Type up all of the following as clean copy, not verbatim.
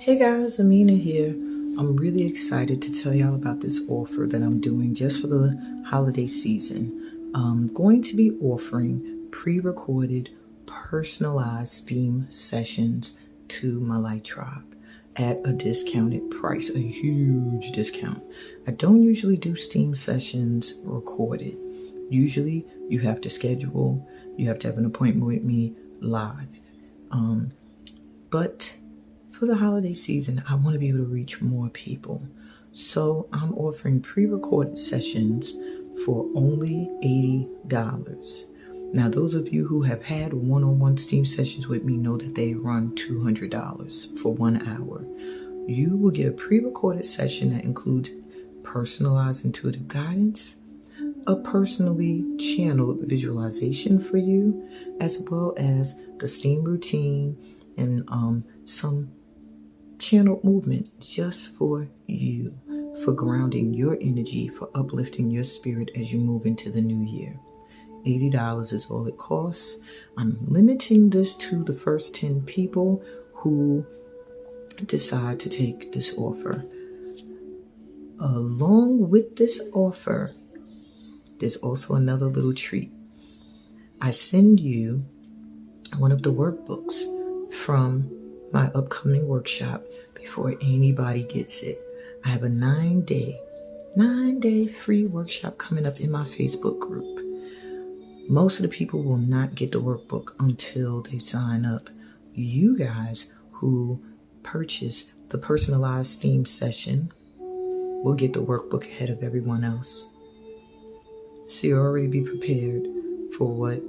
Hey guys, Amina here. I'm really excited to tell y'all about this offer that I'm doing just for the holiday season. I'm going to be offering pre-recorded, personalized STEAM sessions to my Light Tribe at a discounted price, a huge discount. I don't usually do STEAM sessions recorded. Usually you have to schedule, you have to have an appointment with me live. But for the holiday season, I want to be able to reach more people. So I'm offering pre-recorded sessions for only $80. Now, those of you who have had one-on-one STEAM sessions with me know that they run $200 for 1 hour. You will get a pre-recorded session that includes personalized intuitive guidance, a personally channeled visualization for you, as well as the STEAM routine and some channeled movement just for you, for grounding your energy, for uplifting your spirit as you move into the new year. $80 is all it costs. I'm limiting this to the first 10 people who decide to take this offer. Along with this offer, there's also another little treat. I send you one of the workbooks from my upcoming workshop before anybody gets it. I have a 9-day free workshop coming up in my Facebook group. Most of the people will not get the workbook until they sign up. You guys who purchase the personalized STEAM session will get the workbook ahead of everyone else. So you already be prepared for what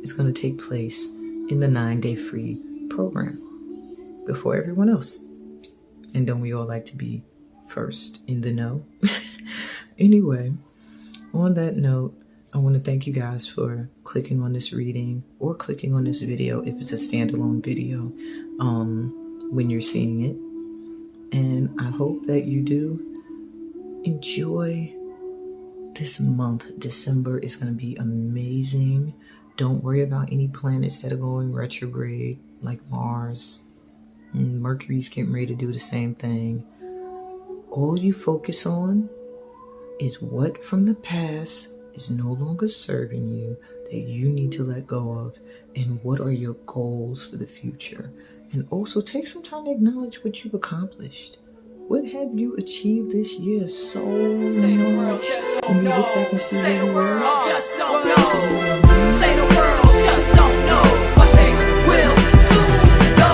is going to take place in the 9-day free program before everyone else. And don't we all like to be first in the know? Anyway, on that note, I want to thank you guys for clicking on this reading or clicking on this video if it's a standalone video when you're seeing it. And I hope that you do enjoy this month. December is going to be amazing. Don't worry about any planets that are going retrograde, like Mars. Mercury's getting ready to do the same thing. All you focus on is what from the past is no longer serving you, that you need to let go of, and what are your goals for the future. And also take some time to acknowledge what you've accomplished. What have you achieved this year so much? When you look back and see where you were, just don't know. Say the world just don't know what they will soon know.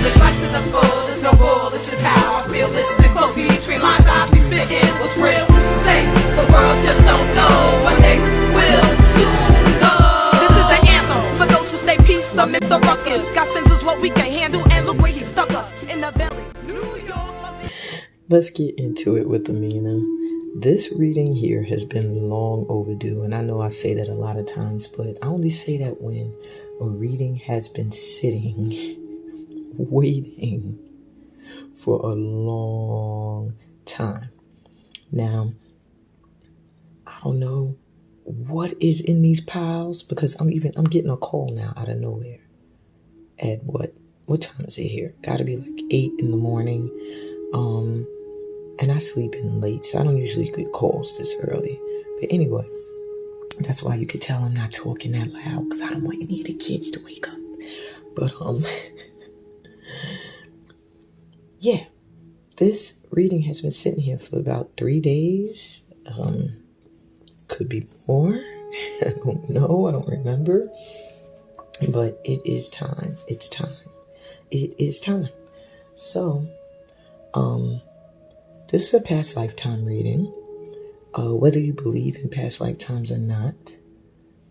Let's right to the full, there's no rule, it's just how I feel. Listen close between lines, I be spitting what's real. Say the world just don't know what they will soon know. This is the anthem for those who stay peace amidst the ruckus. God sends us what we can handle, and look where he stuck us in the belly. New York. Let's get into it with Amina. This reading here has been long overdue, and I know I say that a lot of times, but I only say that when a reading has been sitting, waiting for a long time. Now, I don't know what is in these piles, because I'm getting a call now out of nowhere. At what time is it here? Gotta be like 8 in the morning. And I sleep in late, so I don't usually get calls this early. But anyway, that's why you could tell I'm not talking that loud, because I don't want any of the kids to wake up. But yeah, this reading has been sitting here for about 3 days. Could be more. I don't know. I don't remember. But it is time. It's time. It is time. So, this is a past lifetime reading. Whether you believe in past lifetimes or not,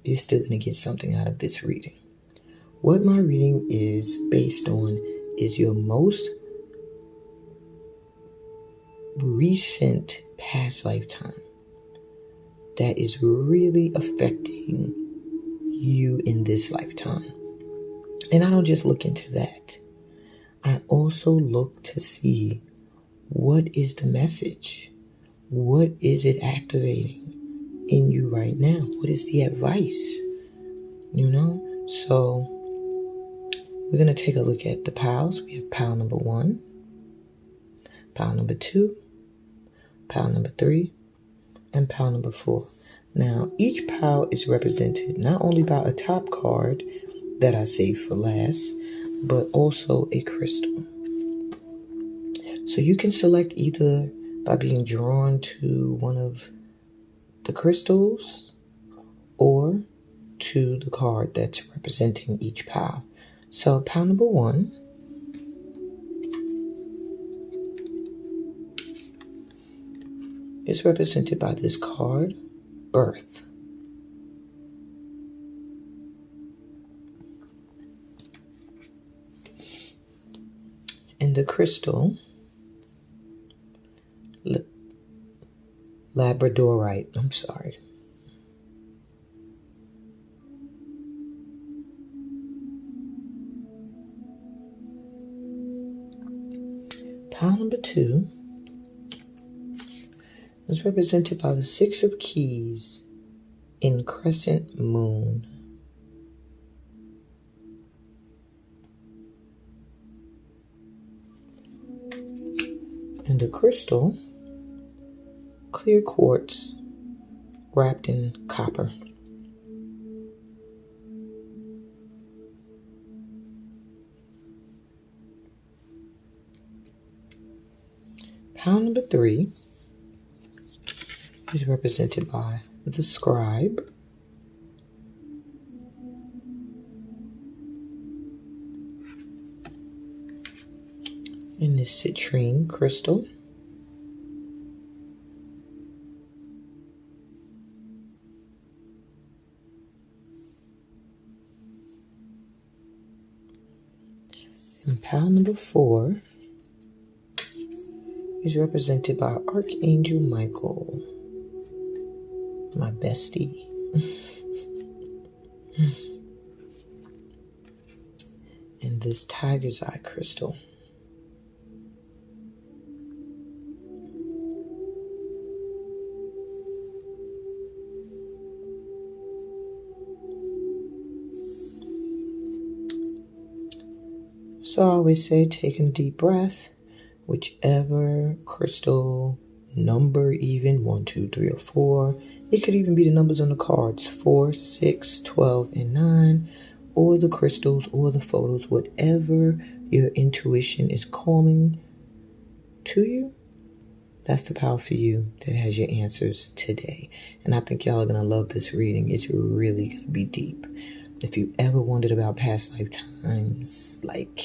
you're still going to get something out of this reading. What my reading is based on is your most recent past lifetime that is really affecting you in this lifetime. And I don't just look into that. I also look to see, what is the message? What is it activating in you right now? What is the advice? So we're going to take a look at the piles. We have pile number 1, pile number 2, pile number 3, and pile number 4. Now, each pile is represented not only by a top card that I saved for last, but also a crystal. So you can select either by being drawn to one of the crystals or to the card that's representing each pile. So pile number 1 is represented by this card, Birth. And the crystal, Labradorite, I'm sorry. Pile number 2 is represented by the 6 of Keys in Crescent Moon. And the crystal, clear quartz wrapped in copper. Pile number 3 is represented by the scribe, and this citrine crystal. And pile number 4 is represented by Archangel Michael, my bestie. And this tiger's eye crystal. So I always say, taking a deep breath, whichever crystal number, even 1, 2, 3, or 4. It could even be the numbers on the cards, 4, 6, 12, and 9, or the crystals or the photos, whatever your intuition is calling to you. That's the power for you that has your answers today. And I think y'all are going to love this reading. It's really going to be deep. If you ever wondered about past lifetimes, like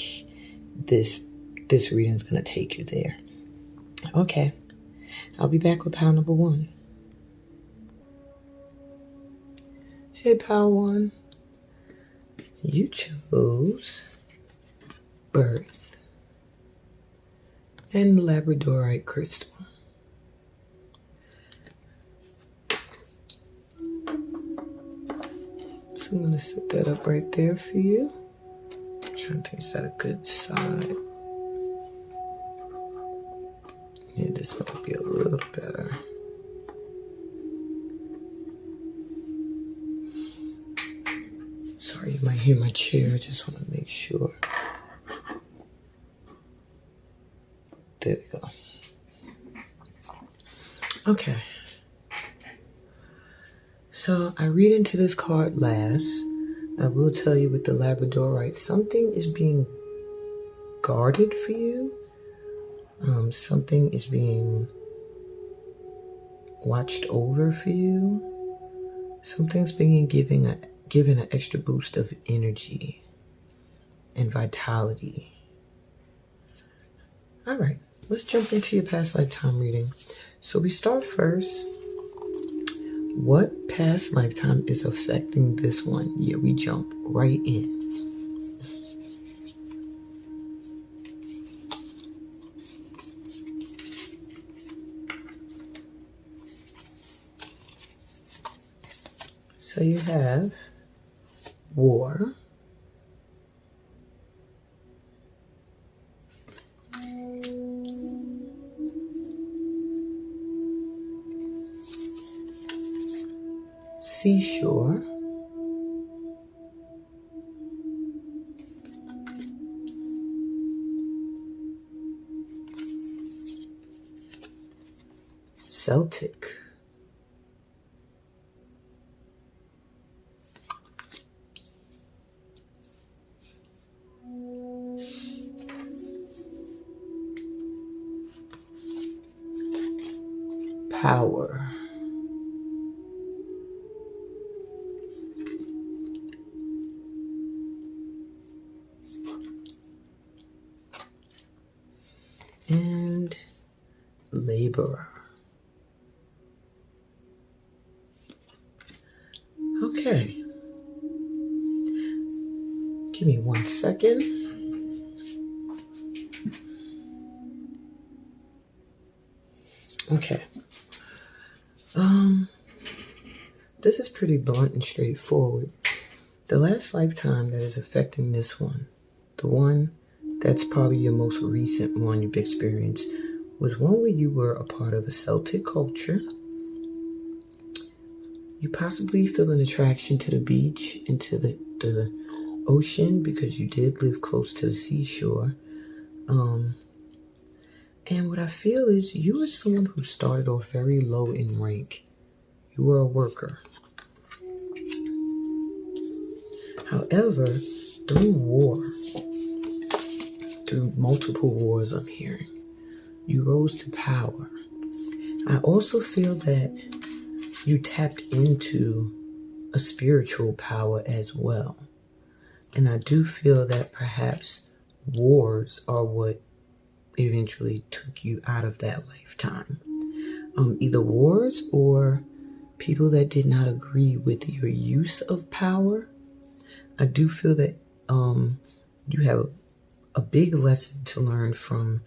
this reading is going to take you there. Okay, I'll be back with pile number 1. Hey, pile 1. You chose Birth and Labradorite crystal. So I'm going to set that up right there for you. I'm trying to think, is that a good side? Yeah, this might be a little better. Sorry, you might hear my chair. I just want to make sure. There we go. Okay. So I read into this card last. I will tell you with the Labradorite, something is being guarded for you. Something is being watched over for you. Something's being given an extra boost of energy and vitality. All right, let's jump into your past lifetime reading. So we start first. What past lifetime is affecting this one? Yeah, we jump right in. So you have war, seashore, Celtic. Power. And laborer. Okay. Give me 1 second. Okay. This is pretty blunt and straightforward. The last lifetime that is affecting this one, the one that's probably your most recent one you've experienced, was one where you were a part of a Celtic culture. You possibly feel an attraction to the beach and to the ocean because you did live close to the seashore. And what I feel is you were someone who started off very low in rank. You were a worker. However, through war, through multiple wars I'm hearing, you rose to power. I also feel that you tapped into a spiritual power as well. And I do feel that perhaps wars are what eventually took you out of that lifetime. Either wars or people that did not agree with your use of power. I do feel that you have a big lesson to learn from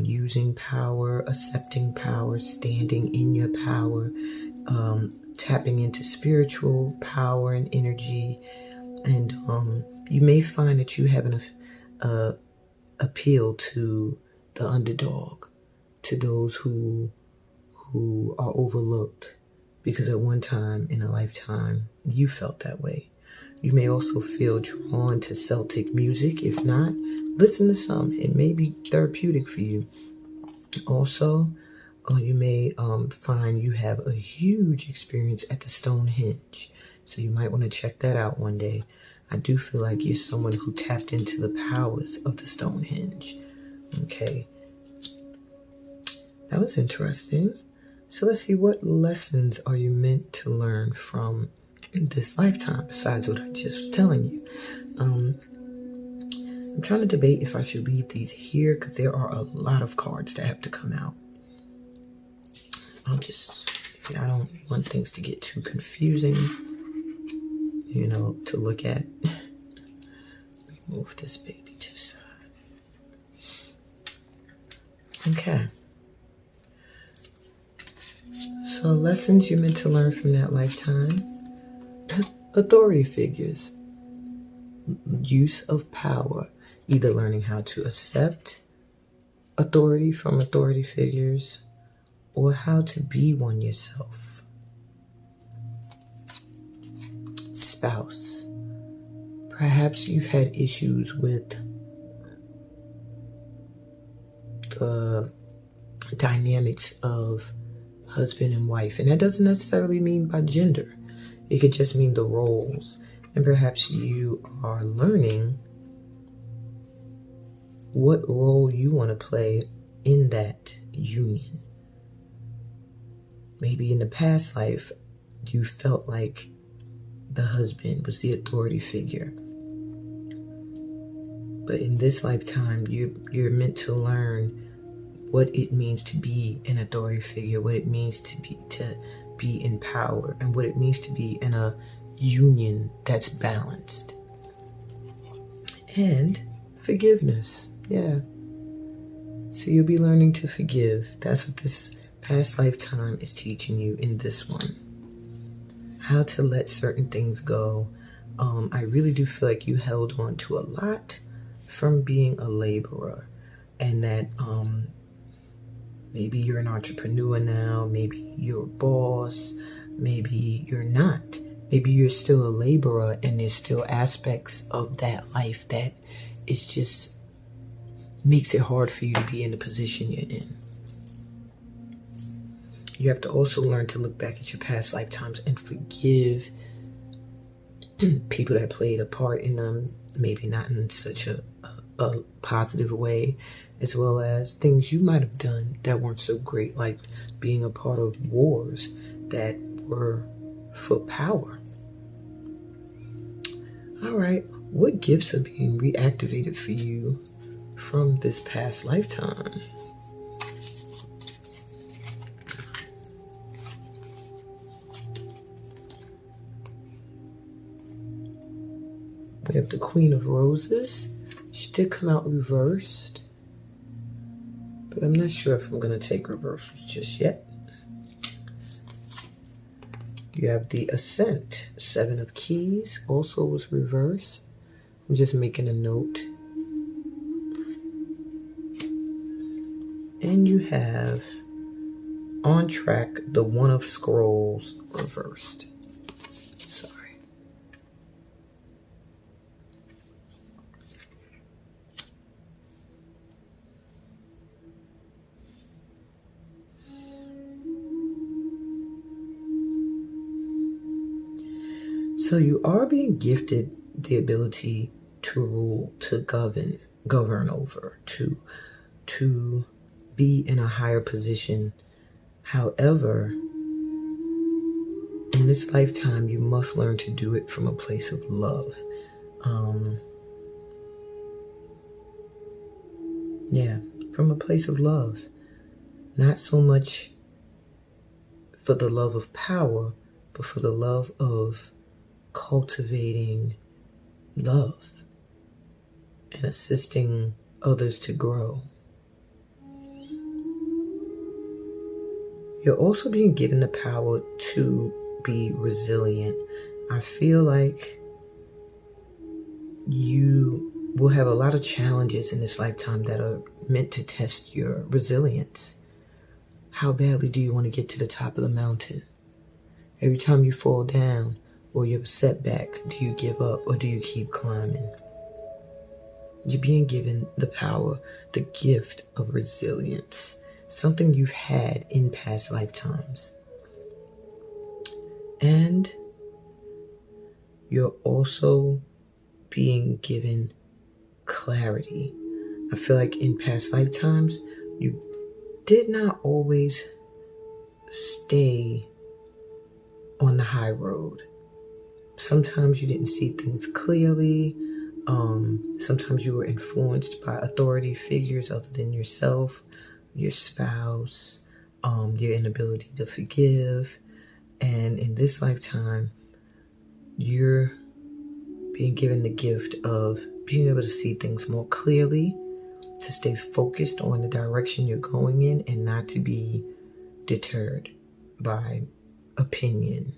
using power, accepting power, standing in your power, tapping into spiritual power and energy. And you may find that you have an appeal to the underdog, to those who are overlooked, because at one time in a lifetime you felt that way. You may also feel drawn to Celtic music. If not, listen to some. It may be therapeutic for you. Also, you may find you have a huge experience at the Stonehenge. So you might want to check that out one day. I do feel like you're someone who tapped into the powers of the Stonehenge. Okay. That was interesting. So let's see, what lessons are you meant to learn from this lifetime besides what I just was telling you? I'm trying to debate if I should leave these here because there are a lot of cards that have to come out. I don't want things to get too confusing, to look at. Move this baby to the side. Okay. So lessons you're meant to learn from that lifetime. Authority figures. Use of power. Either learning how to accept authority from authority figures or how to be one yourself. Spouse. Perhaps you've had issues with the dynamics of husband and wife. And that doesn't necessarily mean by gender. It could just mean the roles. And perhaps you are learning what role you want to play in that union. Maybe in the past life, you felt like the husband was the authority figure. But in this lifetime, you're meant to learn what it means to be an authority figure, what it means to be in power, and what it means to be in a union that's balanced. And forgiveness. Yeah. So you'll be learning to forgive. That's what this past lifetime is teaching you in this one. How to let certain things go. I really do feel like you held on to a lot from being a laborer, and that maybe you're an entrepreneur now, maybe you're a boss, maybe you're not. Maybe you're still a laborer and there's still aspects of that life that is just makes it hard for you to be in the position you're in. You have to also learn to look back at your past lifetimes and forgive people that played a part in them, maybe not in such a positive way, as well as things you might have done that weren't so great, like being a part of wars that were for power. All right, what gifts are being reactivated for you from this past lifetime? We have the Queen of Roses. She did come out reversed, but I'm not sure if I'm going to take reversals just yet. You have the Ascent. Seven of Keys also was reversed. I'm just making a note. And you have on track the One of Scrolls reversed. Sorry. So you are being gifted the ability to rule, to govern over, to be in a higher position. However, in this lifetime, you must learn to do it from a place of love. From a place of love. Not so much for the love of power, but for the love of cultivating love and assisting others to grow. You're also being given the power to be resilient. I feel like you will have a lot of challenges in this lifetime that are meant to test your resilience. How badly do you want to get to the top of the mountain? Every time you fall down or you have a setback, do you give up or do you keep climbing? You're being given the power, the gift of resilience, something you've had in past lifetimes. And you're also being given clarity. I feel like in past lifetimes, you did not always stay on the high road. Sometimes you didn't see things clearly. Sometimes you were influenced by authority figures other than yourself, your spouse, your inability to forgive. And in this lifetime, you're being given the gift of being able to see things more clearly, to stay focused on the direction you're going in and not to be deterred by opinion.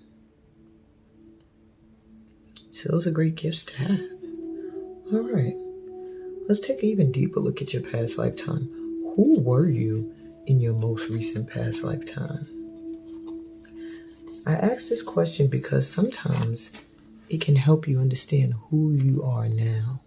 So those are great gifts to have. All right, let's take an even deeper look at your past lifetime. Who were you in your most recent past lifetime? I ask this question because sometimes it can help you understand who you are now.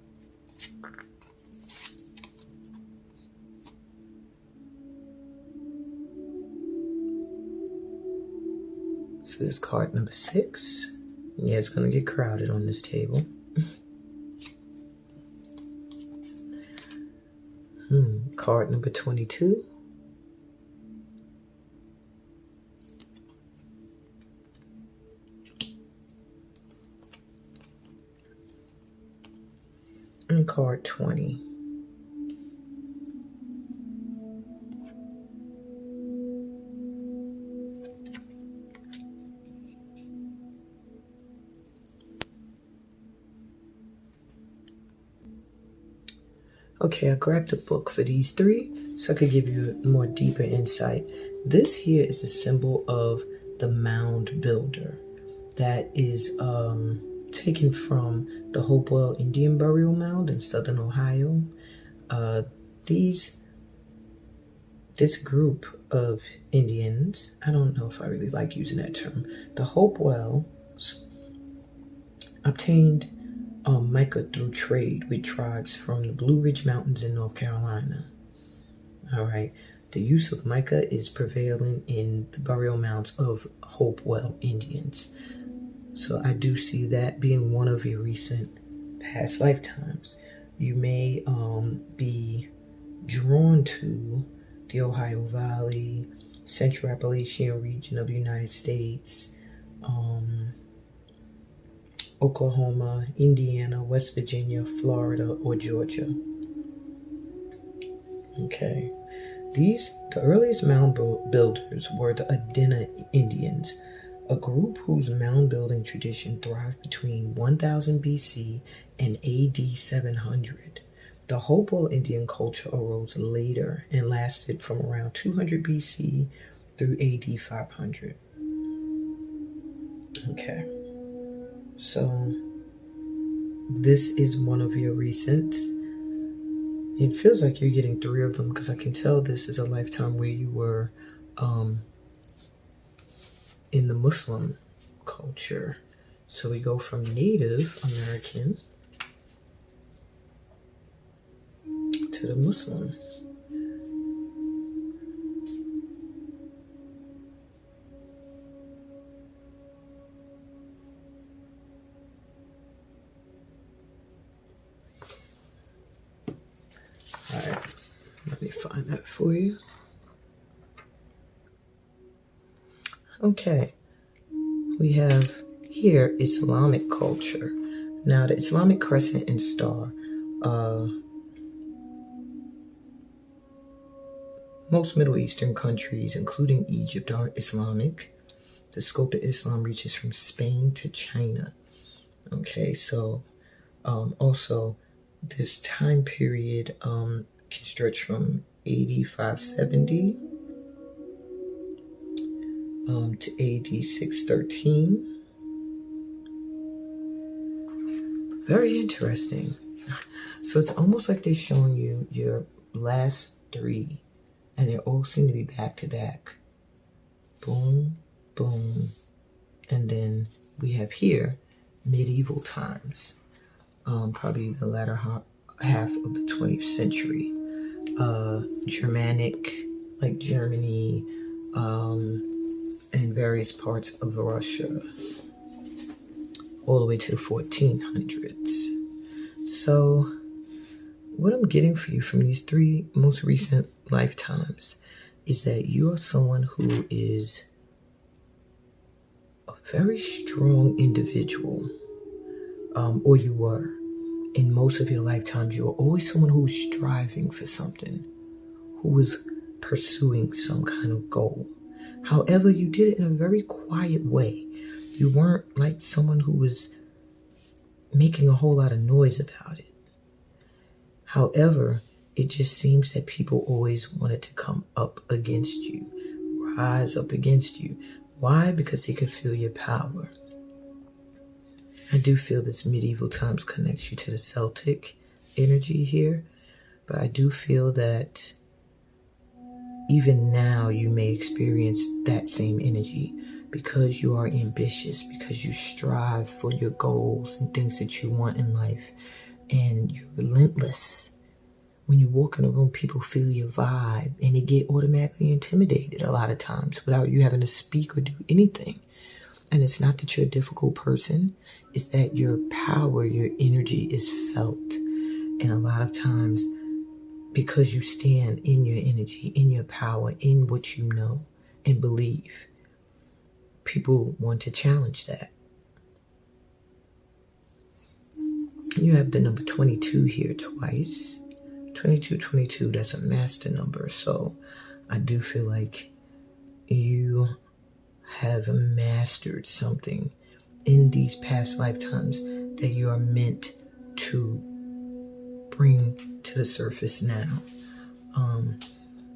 So this is card number 6. Yeah, it's going to get crowded on this table. Card number 22. And card 20. Okay, I grabbed a book for these 3 so I could give you a more deeper insight. This here is a symbol of the mound builder that is taken from the Hopewell Indian Burial Mound in southern Ohio. This group of Indians, I don't know if I really like using that term, the Hopewells obtained mica through trade with tribes from the Blue Ridge Mountains in North Carolina. All right. The use of mica is prevalent in the burial mounds of Hopewell Indians. So I do see that being one of your recent past lifetimes. You may be drawn to the Ohio Valley, Central Appalachian region of the United States, Oklahoma, Indiana, West Virginia, Florida, or Georgia. Okay. The earliest mound builders were the Adena Indians, a group whose mound building tradition thrived between 1000 BC and AD 700. The Hopewell Indian culture arose later and lasted from around 200 BC through AD 500. Okay, so this is one of your recent. It feels like you're getting 3 of them because I can tell this is a lifetime where you were in the Muslim culture. So we go from Native American to the Muslim. All right, let me find that for you. Okay, we have here Islamic culture. Now, the Islamic crescent and star. Most Middle Eastern countries, including Egypt, are Islamic. The scope of Islam reaches from Spain to China. Okay, so also this time period can stretch from 8570 to AD 613. Very interesting. So it's almost like they're showing you your last 3, and they all seem to be back to back. Boom, boom, and then we have here medieval times, probably the latter half of the 20th century. Germanic, like Germany, and various parts of Russia, all the way to the 1400s. So what I'm getting for you from these 3 most recent lifetimes is that you are someone who is a very strong individual, or you were. In most of your lifetimes, you were always someone who was striving for something, who was pursuing some kind of goal. However, you did it in a very quiet way. You weren't like someone who was making a whole lot of noise about it. However, it just seems that people always wanted to come up against you, rise up against you. Why? Because they could feel your power. I do feel this medieval times connects you to the Celtic energy here, but I do feel that even now you may experience that same energy because you are ambitious, because you strive for your goals and things that you want in life, and you're relentless. When you walk in a room, people feel your vibe and they get automatically intimidated a lot of times without you having to speak or do anything. And it's not that you're a difficult person, it's that your power, your energy is felt. And a lot of times, because you stand in your energy, in your power, in what you know and believe, people want to challenge that. You have the number 22 here twice. 2222, that's a master number. So I do feel like you have mastered something in these past lifetimes that you are meant to bring to the surface now.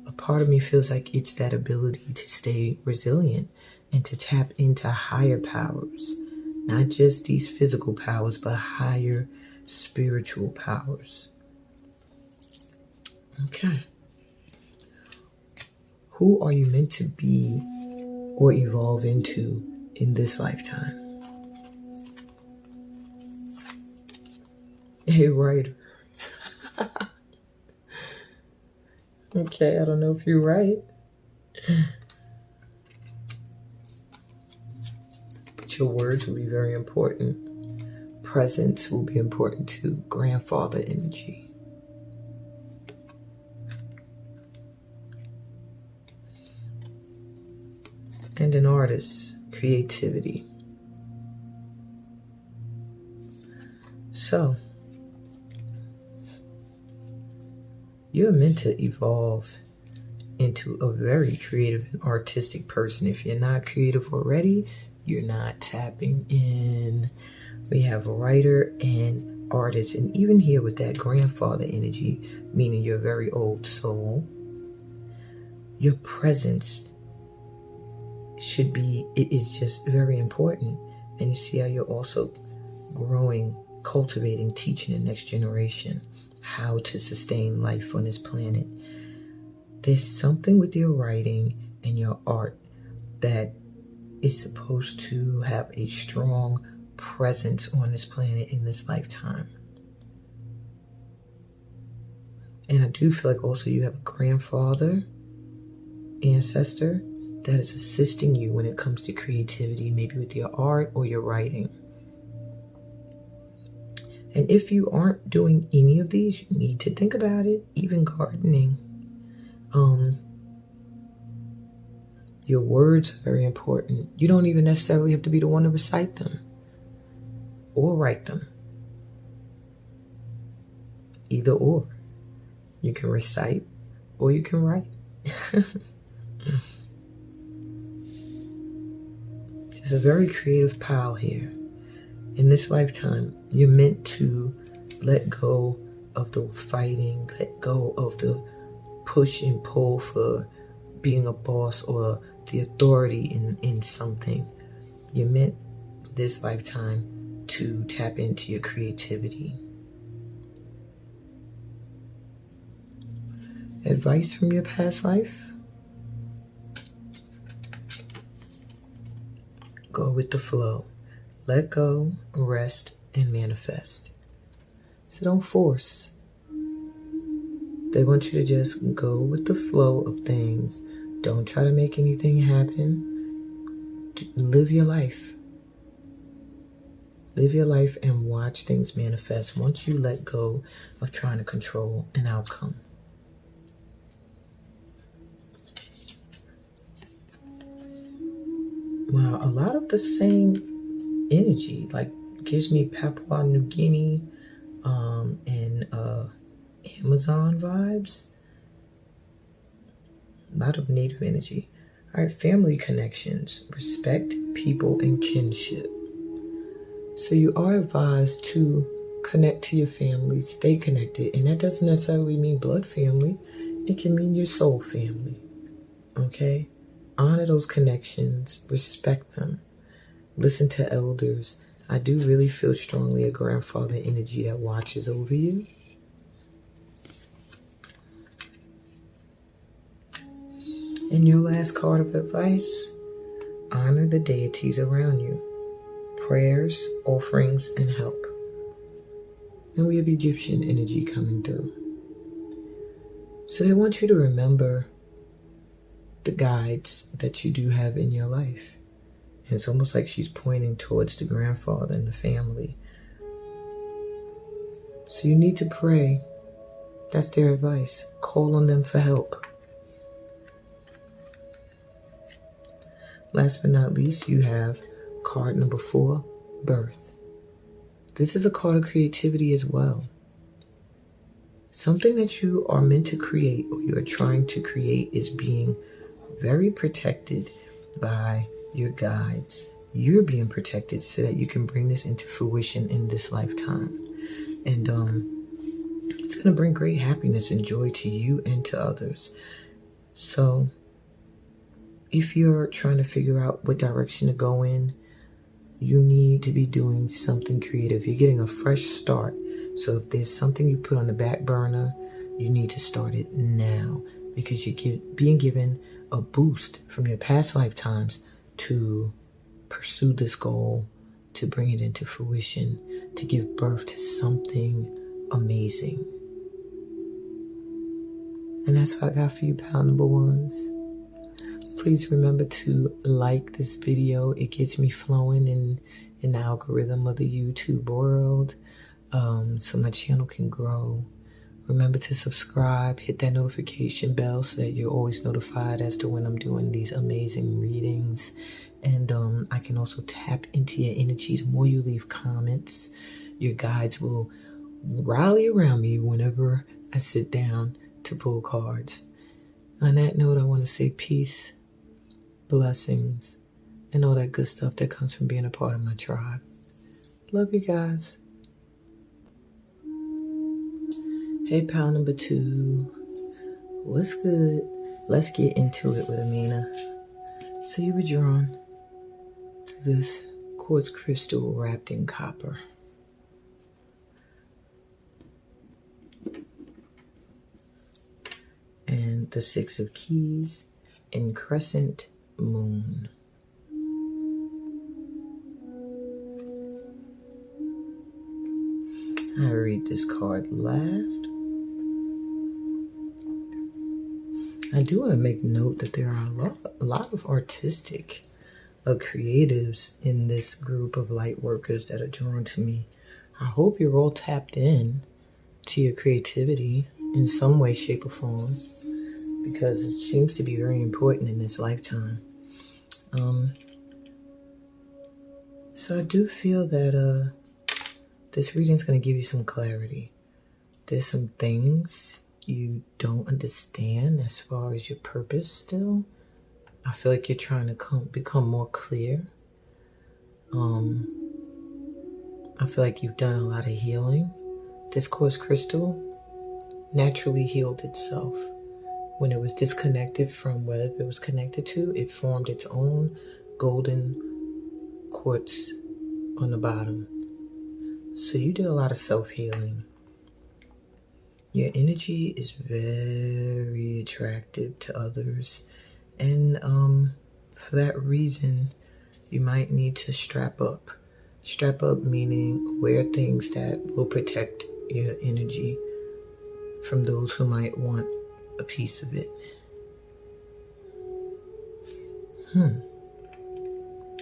A part of me feels like it's that ability to stay resilient and to tap into higher powers, not just these physical powers, but higher spiritual powers. Okay. Who are you meant to be or evolve into in this lifetime? A writer. Okay, I don't know if you're right. But your words will be very important. Presence will be important too. Grandfather energy. And an artist, creativity. So, you're meant to evolve into a very creative and artistic person. If you're not creative already, you're not tapping in. We have a writer and artist, and even here with that grandfather energy, meaning you're a very old soul, your presence it is just very important. And you see how you're also growing, cultivating, teaching the next generation how to sustain life on this planet. There's something with your writing and your art that is supposed to have a strong presence on this planet in this lifetime. And I do feel like also you have a grandfather, ancestor, that is assisting you when it comes to creativity, maybe with your art or your writing. And if you aren't doing any of these, you need to think about it, even gardening. Your words are very important. You don't even necessarily have to be the one to recite them or write them. Either or. You can recite or you can write. There's a very creative pile here. In this lifetime, you're meant to let go of the fighting, let go of the push and pull for being a boss or the authority in something. You're meant this lifetime to tap into your creativity. Advice from your past life? Go with the flow. Let go, rest, and manifest. So don't force. They want you to just go with the flow of things. Don't try to make anything happen. Live your life. Live your life and watch things manifest once you let go of trying to control an outcome. Wow, a lot of the same energy, like gives me Papua New Guinea and Amazon vibes. A lot of native energy. All right, family connections, respect, people, and kinship. So you are advised to connect to your family, stay connected. And that doesn't necessarily mean blood family. It can mean your soul family. Okay? Honor those connections, respect them. Listen to elders. I do really feel strongly a grandfather energy that watches over you. And your last card of advice, honor the deities around you. Prayers, offerings, and help. And we have Egyptian energy coming through. So they want you to remember the guides that you do have in your life. And it's almost like she's pointing towards the grandfather and the family. So you need to pray. That's their advice. Call on them for help. Last but not least, you have card number 4, birth. This is a card of creativity as well. Something that you are meant to create or you are trying to create is being very protected by your guides. You're being protected so that you can bring this into fruition in this lifetime. And it's going to bring great happiness and joy to you and to others. So if you're trying to figure out what direction to go in, you need to be doing something creative. You're getting a fresh start. So if there's something you put on the back burner, you need to start it now, because you're being given a boost from your past lifetimes to pursue this goal, to bring it into fruition, to give birth to something amazing. And that's what I got for you, pal number ones. Please remember to like this video. It gets me flowing in the algorithm of the YouTube world, so my channel can grow. Remember to subscribe, hit that notification bell so that you're always notified as to when I'm doing these amazing readings. And I can also tap into your energy. The more you leave comments, your guides will rally around me whenever I sit down to pull cards. On that note, I want to say peace, blessings, and all that good stuff that comes from being a part of my tribe. Love you guys. Hey, pal number 2. What's good? Let's get into it with Amina. So you were drawn to this quartz crystal wrapped in copper. And the 6 of keys in crescent moon. I read this card last. I do want to make note that there are a lot of artistic creatives in this group of light workers that are drawn to me. I hope you're all tapped in to your creativity in some way, shape, or form, because it seems to be very important in this lifetime. So I do feel that this reading is going to give you some clarity. There's some things you don't understand as far as your purpose still. I feel like you're trying to become more clear. I feel like you've done a lot of healing. This quartz crystal naturally healed itself. When it was disconnected from whatever it was connected to, it formed its own golden quartz on the bottom. So you did a lot of self-healing. Your energy is very attractive to others. And for that reason, you might need to strap up. Strap up meaning wear things that will protect your energy from those who might want a piece of it.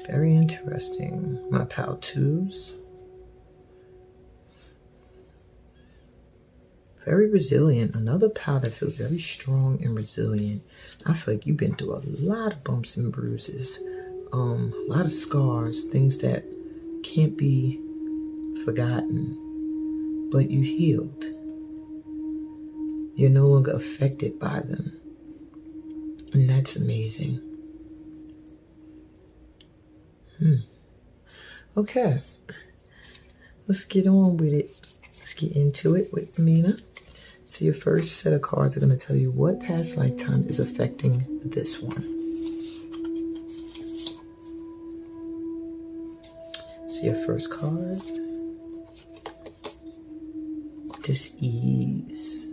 Very interesting, my pal 2s. Very resilient. Another pal that feels very strong and resilient. I feel like you've been through a lot of bumps and bruises, a lot of scars, things that can't be forgotten, but you healed. You're no longer affected by them, and that's amazing. Okay, let's get on with it. Let's get into it with Amina. So your first set of cards are going to tell you what past lifetime is affecting this one. So your first card, dis-ease.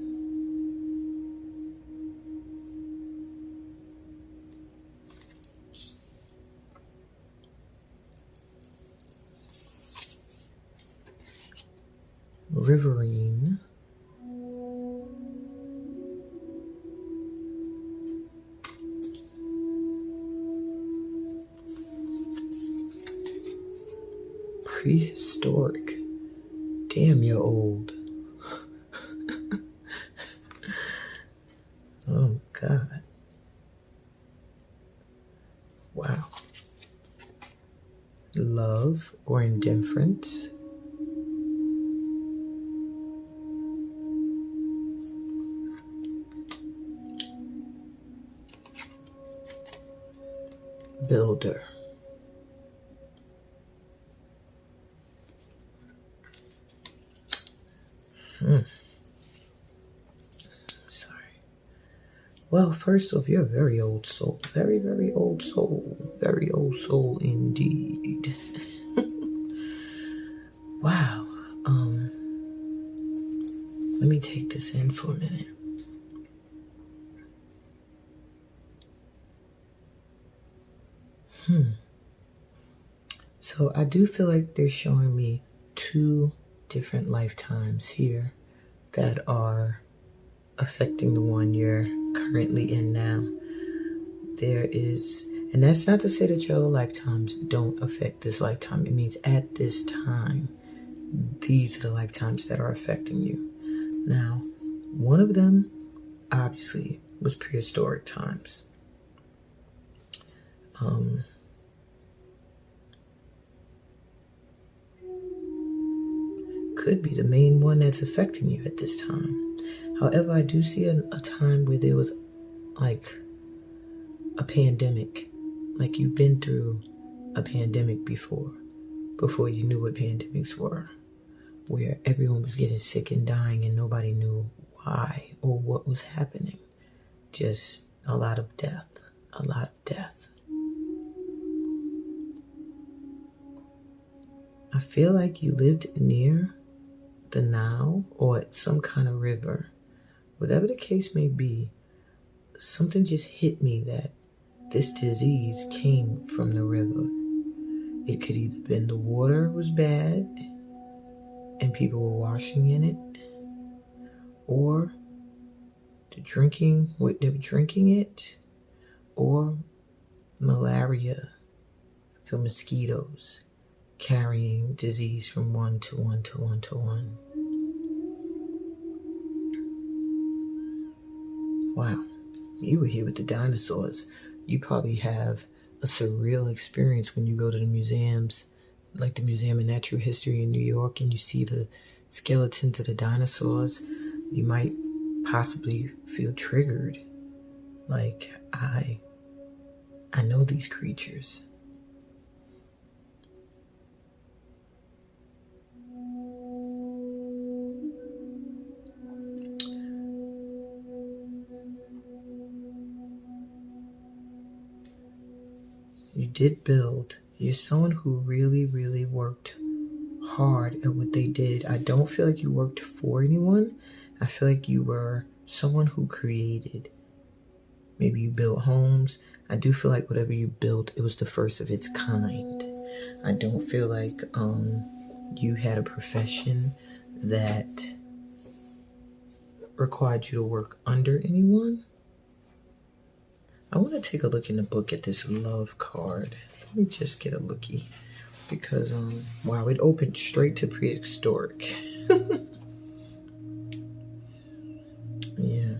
Riverine. Prehistoric. Damn, you're old. Oh my God. Wow. Love or indifference. Builder. Sorry. Well, first off, you're a very old soul. Very, very old soul. Very old soul indeed. Wow. Let me take this in for a minute. So I do feel like they're showing me 2 different lifetimes here that are affecting the one you're currently in now. There is, and that's not to say that your other lifetimes don't affect this lifetime. It means at this time, these are the lifetimes that are affecting you. Now, one of them obviously was prehistoric times. Could be the main one that's affecting you at this time. However, I do see a time where there was like a pandemic, like you've been through a pandemic before you knew what pandemics were, where everyone was getting sick and dying and nobody knew why or what was happening. Just a lot of death, a lot of death. I feel like you lived near the Nile or at some kind of river. Whatever the case may be, something just hit me that this disease came from the river. It could either been the water was bad and people were washing in it, or they were drinking it, or malaria from mosquitoes carrying disease from one to one to one to one. Wow, you were here with the dinosaurs. You probably have a surreal experience when you go to the museums, like the Museum of Natural History in New York, and you see the skeletons of the dinosaurs. You might possibly feel triggered, like I know these creatures. You did build. You're someone who really, really worked hard at what they did. I don't feel like you worked for anyone. I feel like you were someone who created. Maybe you built homes. I do feel like whatever you built, it was the first of its kind. I don't feel like you had a profession that required you to work under anyone. I want to take a look in the book at this love card. Let me just get a lookie. Because, wow, it opened straight to prehistoric. Yeah.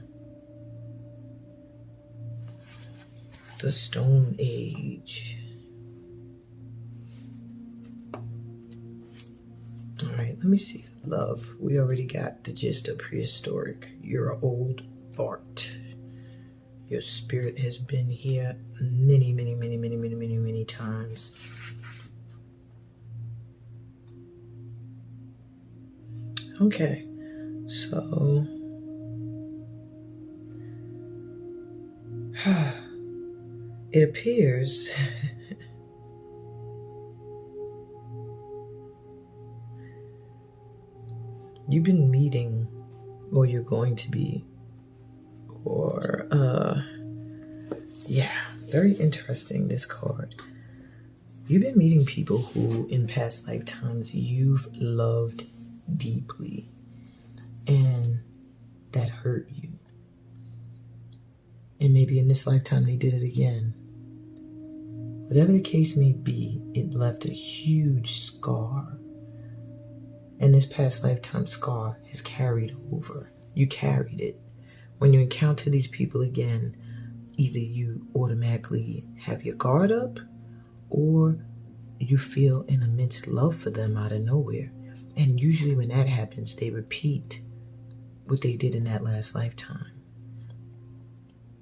The Stone Age. Alright, let me see. Love. We already got the gist of prehistoric. You're an old fart. Your spirit has been here many, many, many, many, many, many, many times. Okay, so it appears you've been meeting, or you're going to be, or yeah, very interesting, this card. You've been meeting people who in past lifetimes you've loved deeply, and that hurt you. And maybe in this lifetime they did it again. Whatever the case may be, it left a huge scar. And this past lifetime scar has carried over. You carried it. When you encounter these people again, either you automatically have your guard up, or you feel an immense love for them out of nowhere. And usually when that happens, they repeat what they did in that last lifetime.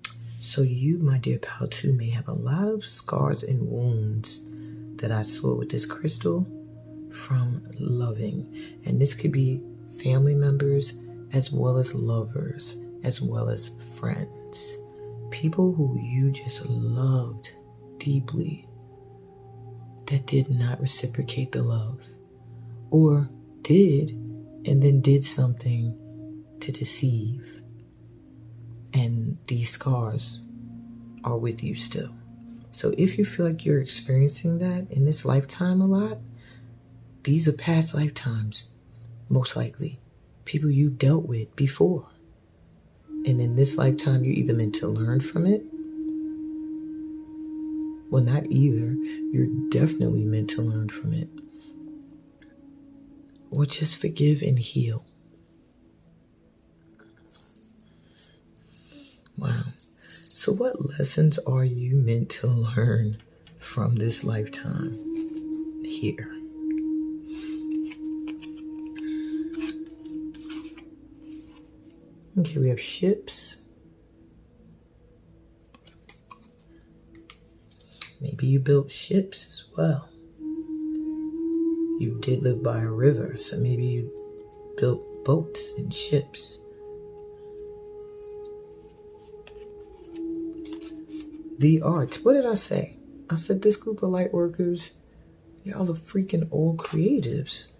So you, my dear pal, too, may have a lot of scars and wounds that I saw with this crystal from loving. And this could be family members as well as lovers, as well as friends. People who you just loved deeply that did not reciprocate the love, or did and then did something to deceive. And these scars are with you still. So if you feel like you're experiencing that in this lifetime a lot, these are past lifetimes, most likely. People you've dealt with before. And in this lifetime, you're either meant to learn from it. Well, not either. You're definitely meant to learn from it. Or just forgive and heal. Wow. So what lessons are you meant to learn from this lifetime here? Okay, we have ships. Maybe you built ships as well. You did live by a river, so maybe you built boats and ships. The arts. What did I say? I said this group of light workers, y'all are freaking all creatives.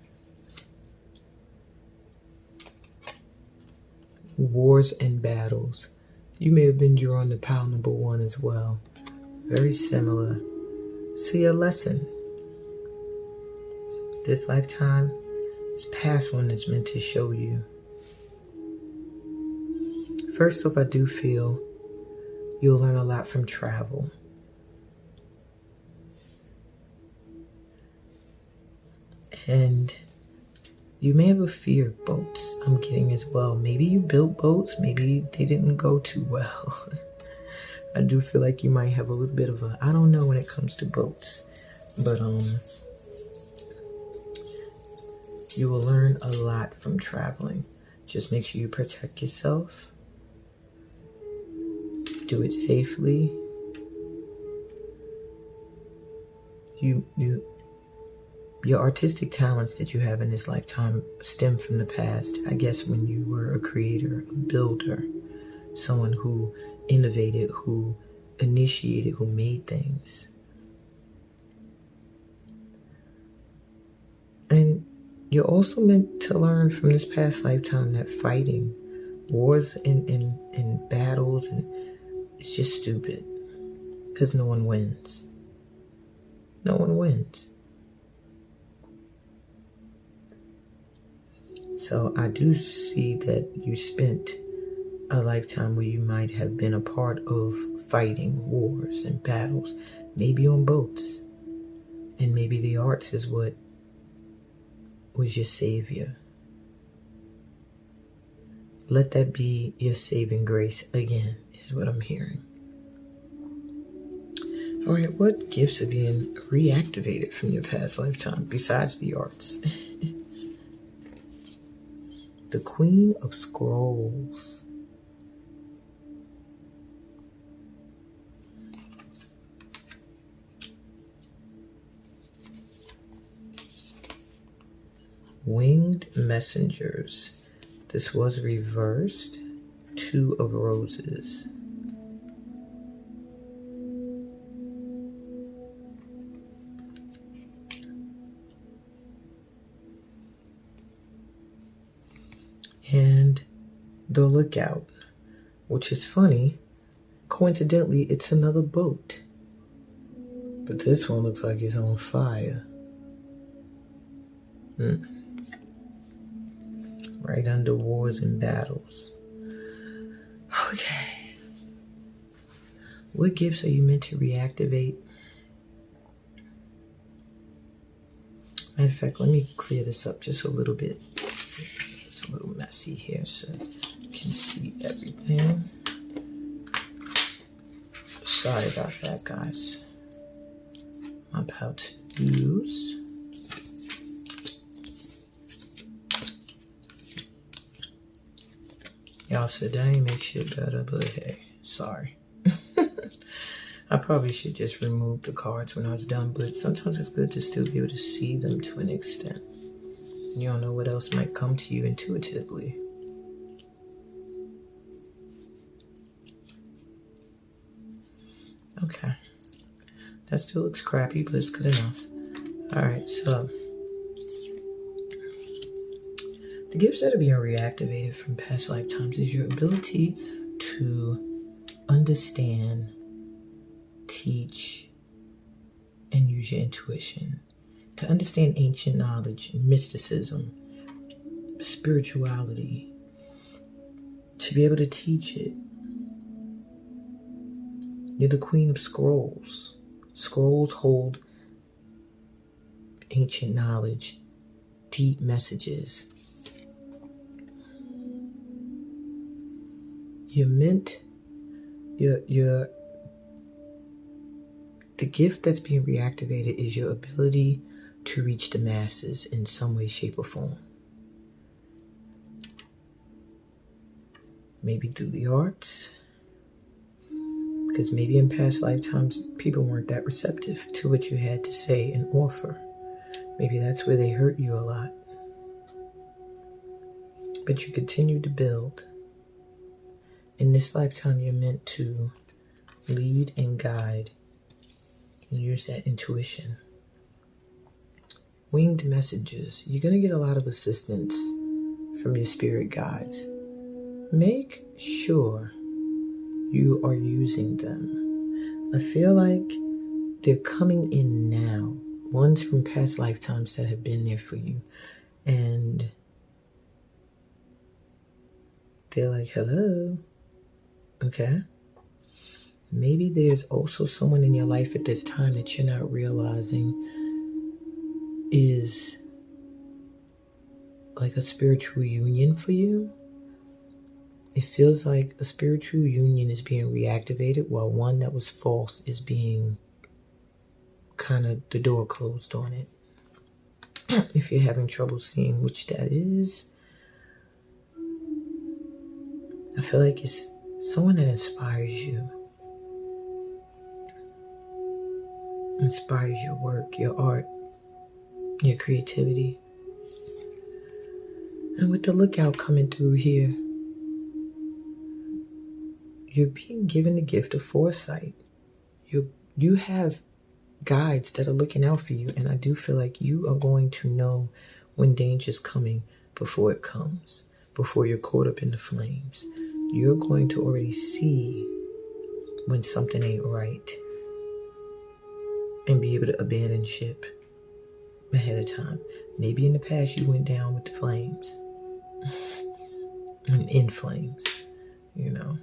Wars and battles. You may have been drawn to pile number 1 as well. Very similar. So your lesson. This lifetime, this past one is meant to show you. First off, I do feel you'll learn a lot from travel. And you may have a fear of boats, I'm getting as well. Maybe you built boats, maybe they didn't go too well. I do feel like you might have a little bit of a, I don't know when it comes to boats. But you will learn a lot from traveling. Just make sure you protect yourself. Do it safely. Your artistic talents that you have in this lifetime stem from the past. I guess when you were a creator, a builder, someone who innovated, who initiated, who made things. And you're also meant to learn from this past lifetime that fighting, wars and battles, and it's just stupid. Because no one wins. No one wins. So I do see that you spent a lifetime where you might have been a part of fighting wars and battles, maybe on boats. And maybe the arts is what was your savior. Let that be your saving grace again, is what I'm hearing. All right, what gifts are being reactivated from your past lifetime besides the arts? The Queen of Scrolls. Winged Messengers. This was reversed. 2 of Roses. And the Lookout, which is funny. Coincidentally, it's another boat. But this one looks like it's on fire. Right under wars and battles. Okay. What gifts are you meant to reactivate? Matter of fact, let me clear this up just a little bit. It's a little messy here so you can see everything. Sorry about that, guys. I'm about to use y'all said that ain't make shit better, but hey, sorry. I probably should just remove the cards when I was done, but sometimes it's good to still be able to see them to an extent. You don't know what else might come to you intuitively. Okay. That still looks crappy, but it's good enough. Alright, so the gifts that are being reactivated from past lifetimes is your ability to understand, teach, and use your intuition. To understand ancient knowledge, mysticism, spirituality, to be able to teach it. You're the queen of scrolls. Scrolls hold ancient knowledge, deep messages. You're meant, you're the gift that's being reactivated is your ability to reach the masses in some way, shape, or form. Maybe through the arts, because maybe in past lifetimes people weren't that receptive to what you had to say and offer. Maybe that's where they hurt you a lot. But you continue to build. In this lifetime, you're meant to lead and guide and use that intuition. Winged messages. You're going to get a lot of assistance from your spirit guides. Make sure you are using them. I feel like they're coming in now. Ones from past lifetimes that have been there for you. And they're like, hello. Okay. Maybe there's also someone in your life at this time that you're not realizing is like a spiritual union for you. It feels like a spiritual union is being reactivated while one that was false is being kind of the door closed on it. If you're having trouble seeing which that is, I feel like it's someone that inspires you. Inspires your work, your art, your creativity. And with the lookout coming through here, you're being given the gift of foresight. You have guides that are looking out for you, and I do feel like you are going to know when danger's coming before it comes, before you're caught up in the flames. You're going to already see when something ain't right and be able to abandon ship ahead of time. Maybe in the past you went down with the flames and in flames, you know.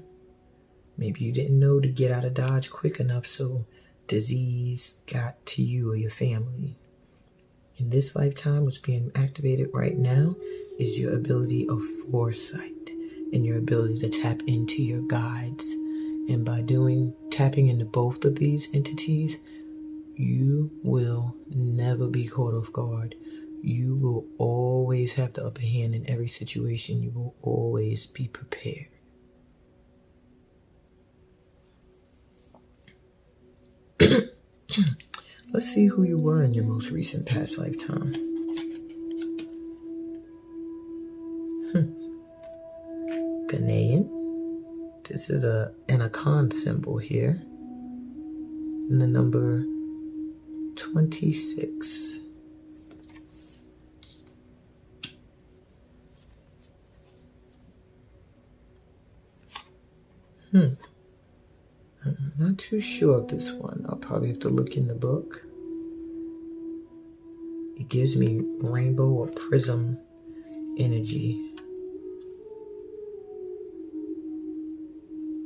Maybe you didn't know to get out of Dodge quick enough so disease got to you or your family. In this lifetime, what's being activated right now is your ability of foresight and your ability to tap into your guides. And by tapping into both of these entities, you will never be caught off guard. You will always have the upper hand in every situation. You will always be prepared. Let's see who you were in your most recent past lifetime. Ghanaian. This is an Akan symbol here. And the number 26. I'm not too sure of this one. I'll probably have to look in the book. It gives me rainbow or prism energy.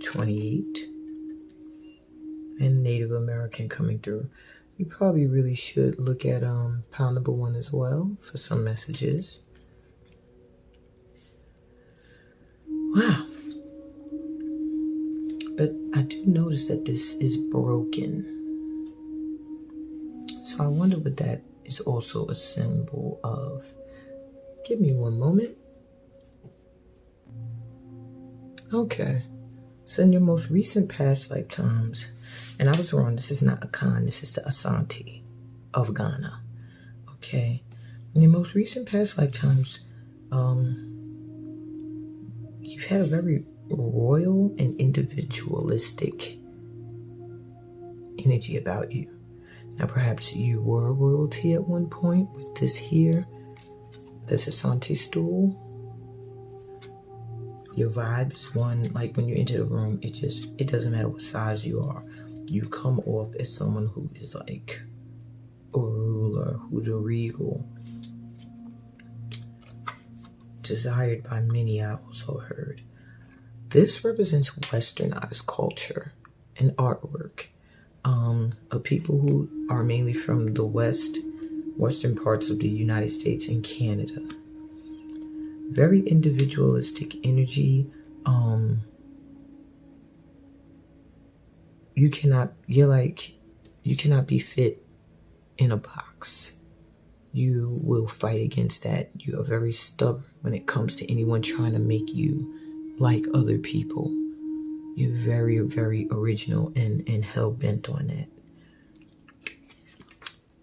28. And Native American coming through. You probably really should look at pound number 1 as well for some messages. Wow. But I do notice that this is broken. So I wonder what that is also a symbol of. Give me one moment. Okay. So in your most recent past lifetimes, and I was wrong, this is not Akan, this is the Asante of Ghana. Okay. In your most recent past lifetimes, you've had a very royal and individualistic energy about you. Now perhaps you were royalty at one point with this here, this Asante stool. Your vibe is one, like when you enter the room, it doesn't matter what size you are. You come off as someone who is like a ruler, who's a regal. Desired by many, I also heard. this represents westernized culture and artwork of people who are mainly from the western parts of the United States and Canada. Very individualistic energy. You cannot be fit in a box. You will fight against that. You are very stubborn when it comes to anyone trying to make you like other people. You're very, very original and hell-bent on that.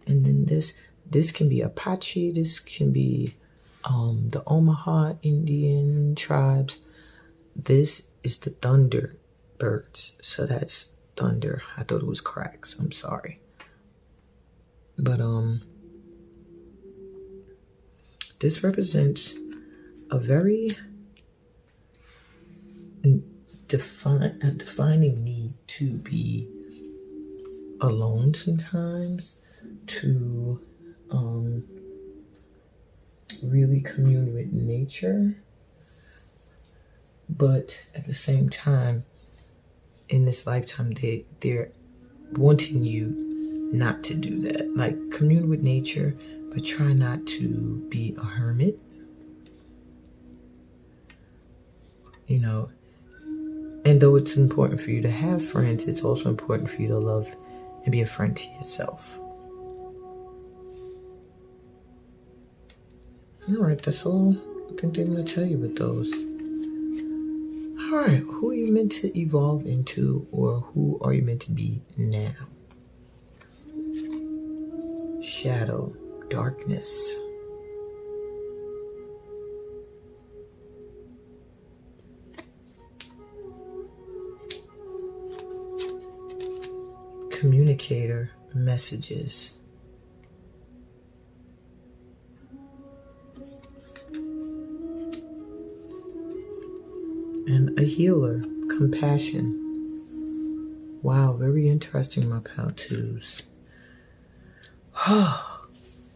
And then this can be Apache. This can be the Omaha Indian tribes. This is the thunder birds. So that's thunder. I thought it was cracks. I'm sorry. But this represents a very defining need to be alone sometimes, to really commune with nature, but at the same time, in this lifetime, they're wanting you not to do that. Like, commune with nature, but try not to be a hermit. You know, and though it's important for you to have friends, it's also important for you to love and be a friend to yourself. All right, that's all I think they're going to tell you with those. All right, who are you meant to evolve into, or who are you meant to be now? Shadow, darkness. Communicator, messages. And a healer, compassion. Wow, very interesting, my pal twos.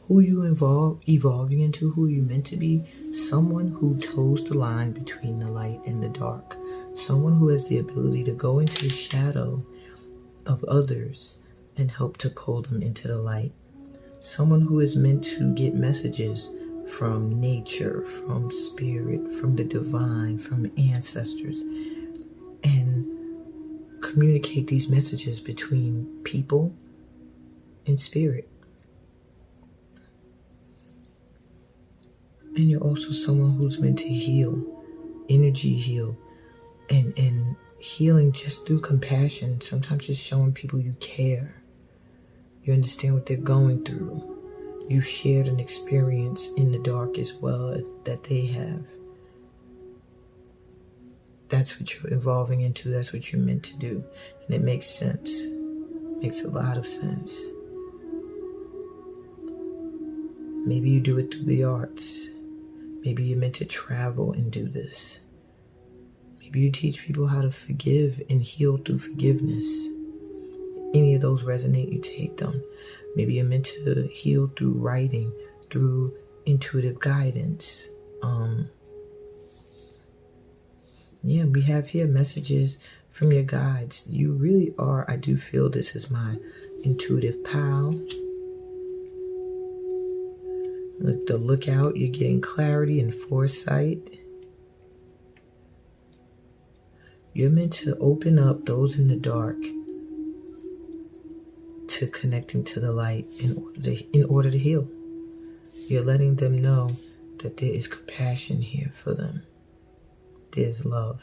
Who you evolving into, who you meant to be? Someone who toes the line between the light and the dark. Someone who has the ability to go into the shadow of others and help to pull them into the light. Someone who is meant to get messages from nature, from spirit, from the divine, from ancestors, and communicate these messages between people and spirit. And you're also someone who's meant to heal, energy heal, and healing just through compassion. Sometimes just showing people you care. You understand what they're going through. You shared an experience in the dark as well as that they have. That's what you're evolving into. That's what you're meant to do. And it makes sense. Makes a lot of sense. Maybe you do it through the arts. Maybe you're meant to travel and do this. Maybe you teach people how to forgive and heal through forgiveness. Any of those resonate, you take them. Maybe you're meant to heal through writing, through intuitive guidance. We have here messages from your guides. You really are, I do feel this is my intuitive pal. Look out, you're getting clarity and foresight. You're meant to open up those in the dark to connecting to the light in order to heal. You're letting them know that there is compassion here for them. There's love.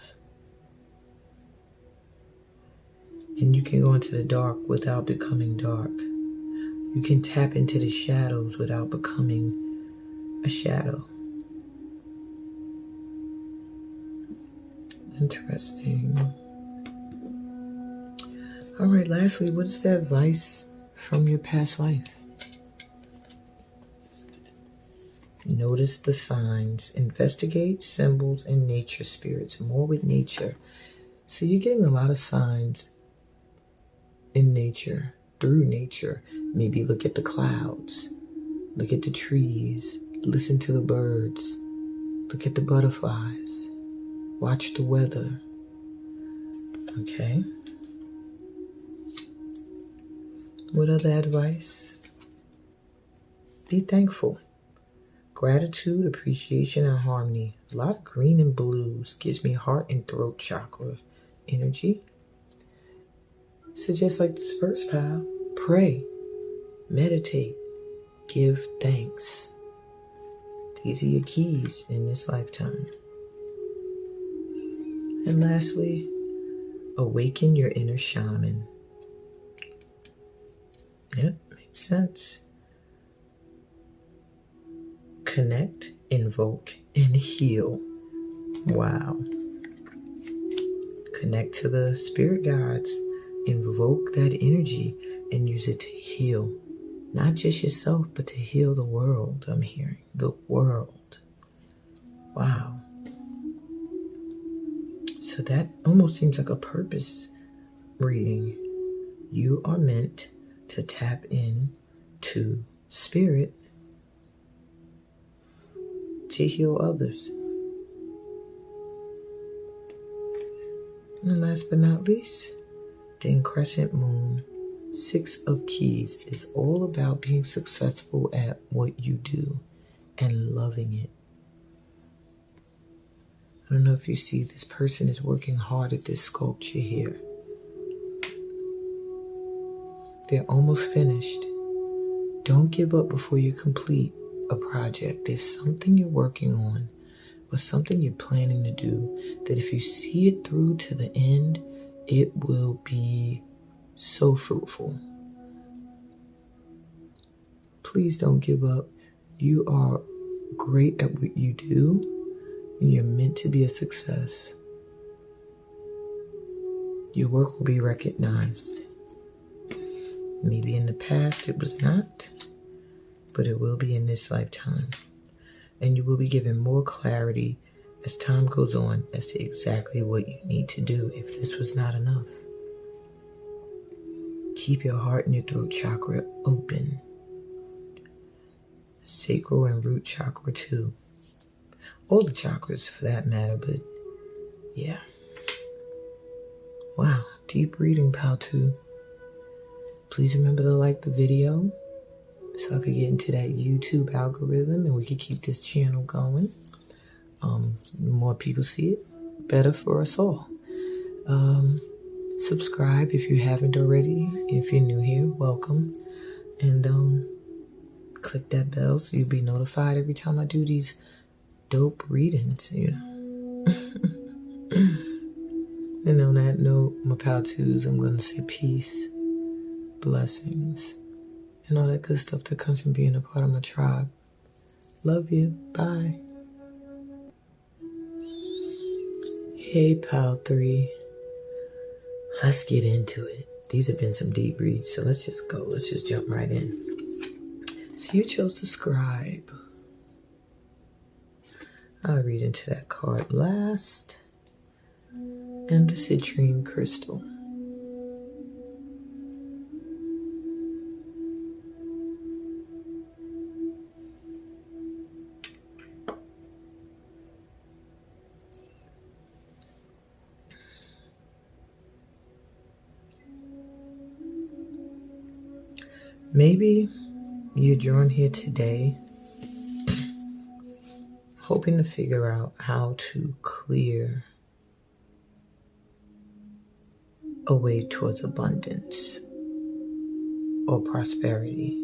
And you can go into the dark without becoming dark. You can tap into the shadows without becoming a shadow. Interesting. All right, lastly, what is the advice from your past life? Notice the signs, investigate symbols and nature spirits, more with nature. So you're getting a lot of signs in nature, through nature. Maybe look at the clouds, look at the trees, listen to the birds, look at the butterflies, watch the weather, Okay. What other advice? Be thankful. Gratitude, appreciation, and harmony. A lot of green and blues gives me heart and throat chakra energy. So just like this first pile, pray, meditate, give thanks. These are your keys in this lifetime. And lastly, awaken your inner shaman. Yep, makes sense. Connect, invoke, and heal. Wow. Connect to the spirit guides. Invoke that energy and use it to heal. Not just yourself, but to heal the world. I'm hearing the world. Wow. So that almost seems like a purpose reading. You are meant to tap in to spirit to heal others. And last but not least, the crescent moon, 6 of keys, is all about being successful at what you do and loving it. I don't know if you see, this person is working hard at this sculpture here. They're almost finished. Don't give up before you complete a project. There's something you're working on or something you're planning to do that if you see it through to the end, it will be so fruitful. Please don't give up. You are great at what you do, and you're meant to be a success. Your work will be recognized. Maybe in the past it was not, but it will be in this lifetime. And you will be given more clarity as time goes on as to exactly what you need to do if this was not enough. Keep your heart and your throat chakra open. Sacral and root chakra too. All the chakras for that matter, but yeah. Wow, deep reading, pal 2. Please remember to like the video so I could get into that YouTube algorithm and we could keep this channel going. The more people see it, better for us all. Subscribe if you haven't already. If you're new here, welcome. And click that bell so you'll be notified every time I do these dope readings, you know. And on that note, my pal 2s, I'm going to say peace, blessings, and all that good stuff that comes from being a part of my tribe. Love you. Bye. Hey, pal 3. Let's get into it. These have been some deep reads, so let's just go. Let's just jump right in. So you chose the scribe. I'll read into that card last. And the citrine crystal. Maybe you're drawn here today hoping to figure out how to clear a way towards abundance or prosperity.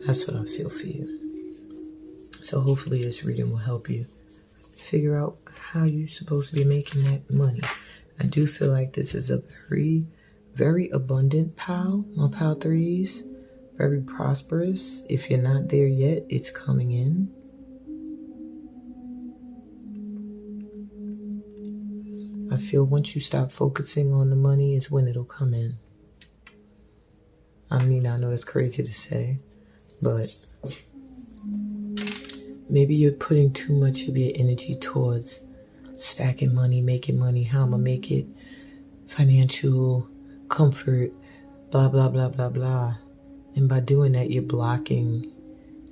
That's what I feel for you. So hopefully this reading will help you figure out how you're supposed to be making that money. I do feel like this is a very, very abundant pile, my pile 3s. Very prosperous. If you're not there yet, it's coming in. I feel once you stop focusing on the money is when it'll come in. I mean, I know that's crazy to say, but maybe you're putting too much of your energy towards stacking money, making money, how I'm gonna make it, financial comfort, blah, blah, blah, blah, blah. And by doing that, you're blocking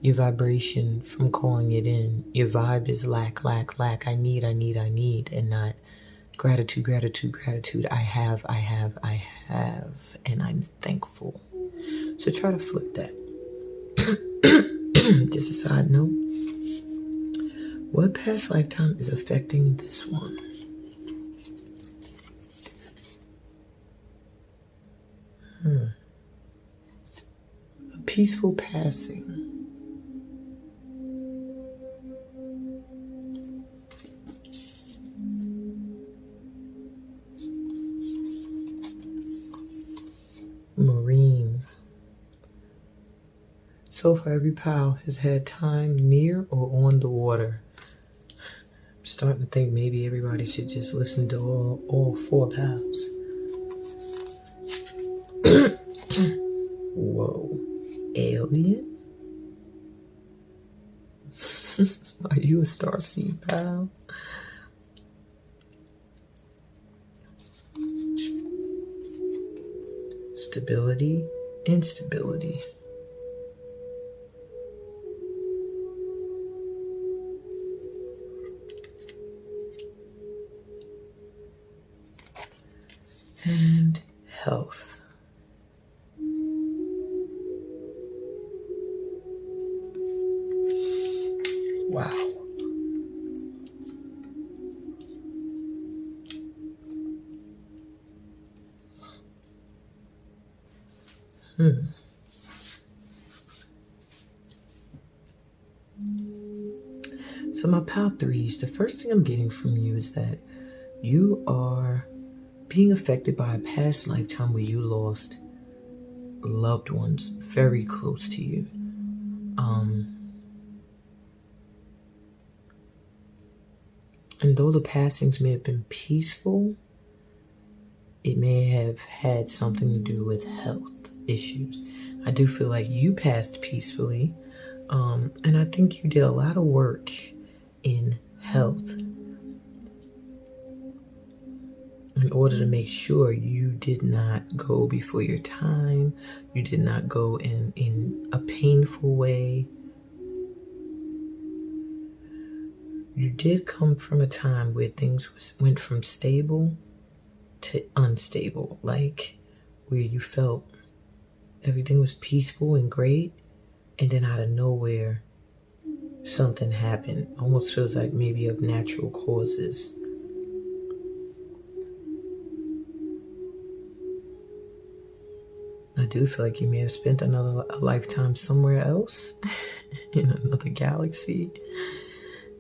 your vibration from calling it in. Your vibe is lack, lack, lack. I need, and not Gratitude, gratitude, gratitude. I have, and I'm thankful. So try to flip that. Just a side note. What past lifetime is affecting this one? A peaceful passing. Marine. So far, every pile has had time near or on the water. I'm starting to think maybe everybody should just listen to all 4 pals. Whoa. Alien? Are you a starseed pal? Stability, instability. And health. Wow. So my pal 3s, the first thing I'm getting from you is that you are being affected by a past lifetime where you lost loved ones very close to you. And though the passings may have been peaceful, it may have had something to do with health issues. I do feel like you passed peacefully, and I think you did a lot of work in health in order to make sure you did not go before your time, you did not go in a painful way. You did come from a time where things went from stable to unstable, like where you felt everything was peaceful and great, and then out of nowhere something happened. Almost feels like maybe of natural causes. I do feel like you may have spent a lifetime somewhere else in another galaxy.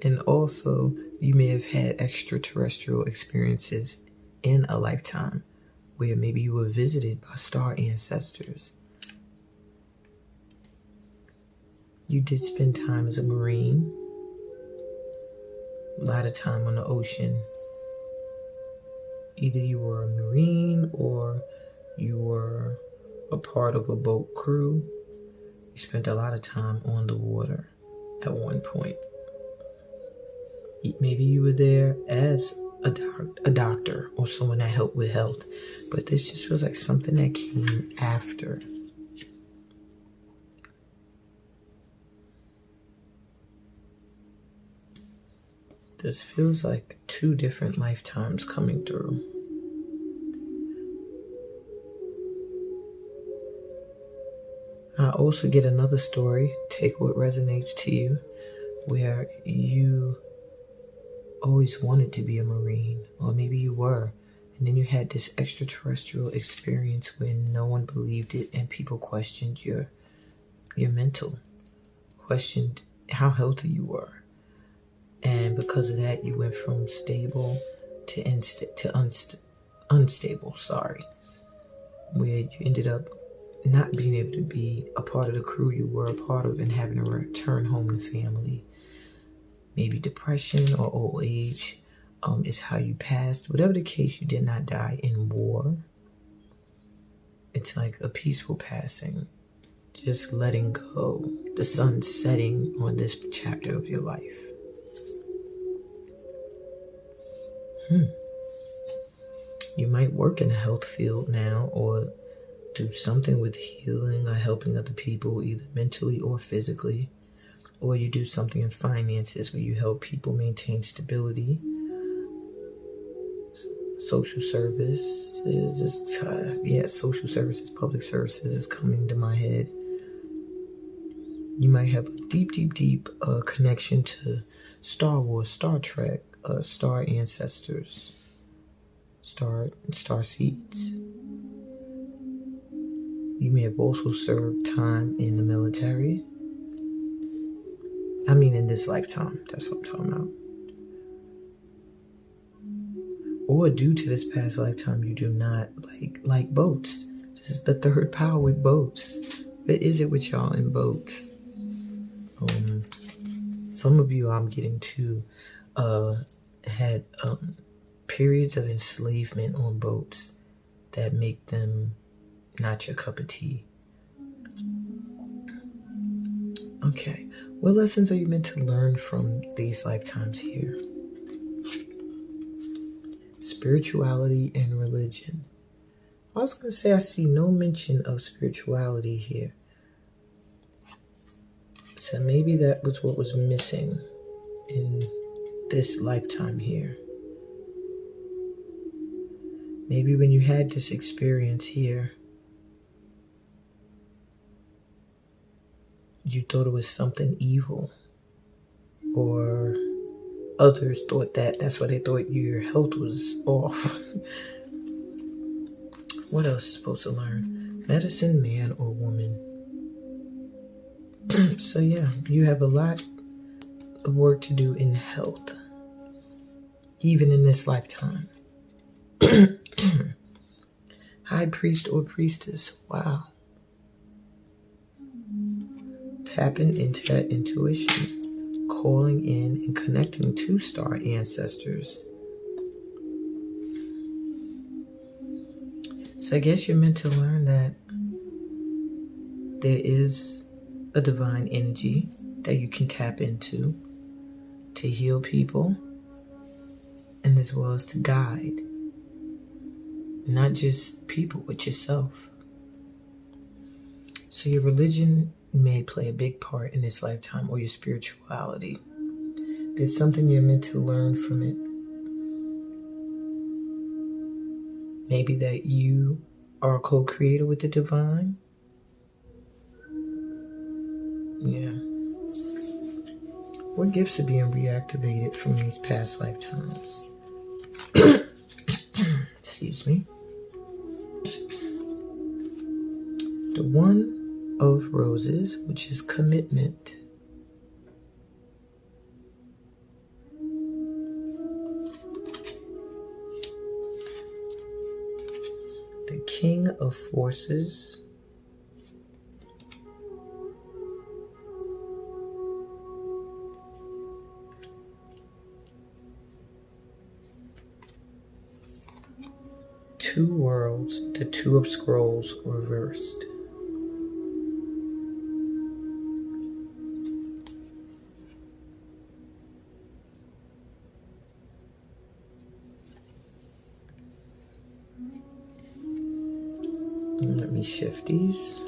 And also, you may have had extraterrestrial experiences in a lifetime where maybe you were visited by star ancestors. You did spend time as a Marine, a lot of time on the ocean. Either you were a Marine or you were a part of a boat crew. You spent a lot of time on the water at one point. Maybe you were there as a doctor or someone that helped with health, but this just feels like something that came after. This feels like 2 different lifetimes coming through. I also get another story, take what resonates to you, where you always wanted to be a Marine, or maybe you were, and then you had this extraterrestrial experience where no one believed it and people questioned your mental, questioned how healthy you were. And because of that, you went from stable to unstable, where you ended up not being able to be a part of the crew you were a part of and having to return home to family. Maybe depression or old age is how you passed. Whatever the case, you did not die in war. It's like a peaceful passing, just letting go, the sun setting on this chapter of your life. You might work in the health field now, or do something with healing or helping other people, either mentally or physically. Or you do something in finances where you help people maintain stability. social services social services, public services is coming to my head. You might have a deep connection to Star Wars, Star Trek, Star Ancestors, Star Seeds. You may have also served time in the military. I mean, in this lifetime, that's what I'm talking about. Or due to this past lifetime, you do not like boats. This is the third power with boats. What is it with y'all in boats? Some of you, I'm getting to, had periods of enslavement on boats that make them not your cup of tea. Okay, what lessons are you meant to learn from these lifetimes here? Spirituality and religion. I was going to say I see no mention of spirituality here. So maybe that was what was missing in this lifetime here. Maybe when you had this experience here, you thought it was something evil, or others thought that's why they thought your health was off. What else is supposed to learn? Medicine, man or woman. So yeah, you have a lot of work to do in health, even in this lifetime. High priest or priestess. Wow. Tapping into that intuition, calling in and connecting to star ancestors. So I guess you're meant to learn that there is a divine energy that you can tap into to heal people, and as well as to guide not just people but yourself. So your religion may play a big part in this lifetime, or your spirituality. There's something you're meant to learn from it. Maybe that you are a co-creator with the divine. Yeah. What gifts are being reactivated from these past lifetimes? Excuse me. The One of Roses, which is commitment. The King of Forces. Two Worlds, the Two of Scrolls reversed. Let me shift these.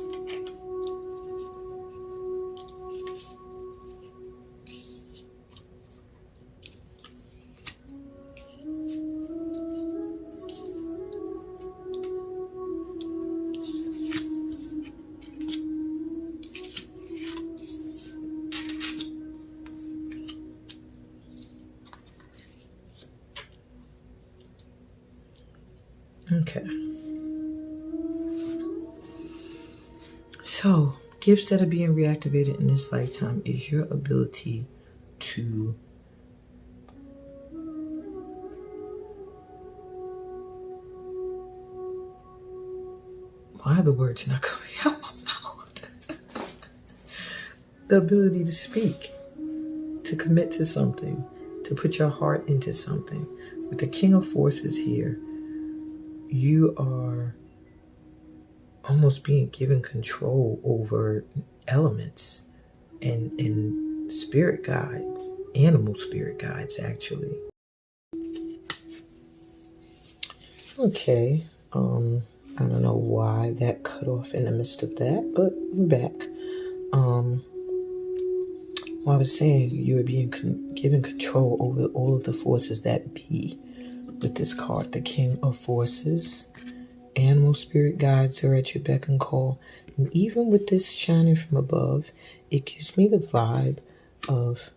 Okay. So, gifts that are being reactivated in this lifetime is your ability to why are the words not coming out my mouth? The ability to speak, to commit to something, to put your heart into something. With the King of Forces here, you are almost being given control over elements and spirit guides, animal spirit guides, actually. Okay, I don't know why that cut off in the midst of that, but we're back. Well, I was saying you are being given control over all of the forces that be. with this card, the King of Forces. Animal spirit guides are at your beck and call. And even with this shining from above, it gives me the vibe of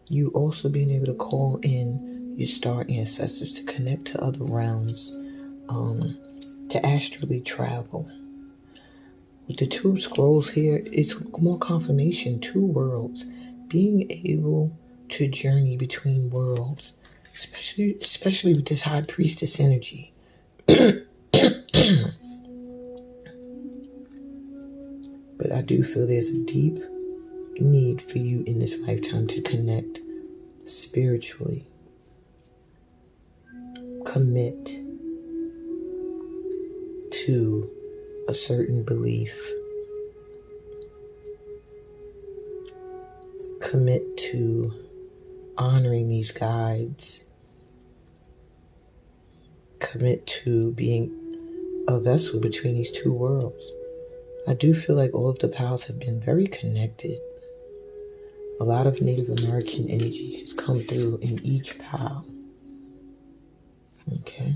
you also being able to call in your star ancestors to connect to other realms, to astrally travel. With the two scrolls here, it's more confirmation, two worlds, being able to journey between worlds, especially with this high priestess energy. But I do feel there's a deep need for you in this lifetime to connect spiritually. Commit to a certain belief. Commit to honoring these guides. Commit to being a vessel between these two worlds. I do feel like all of the powers have been very connected. A lot of Native American energy has come through in each pile. Okay?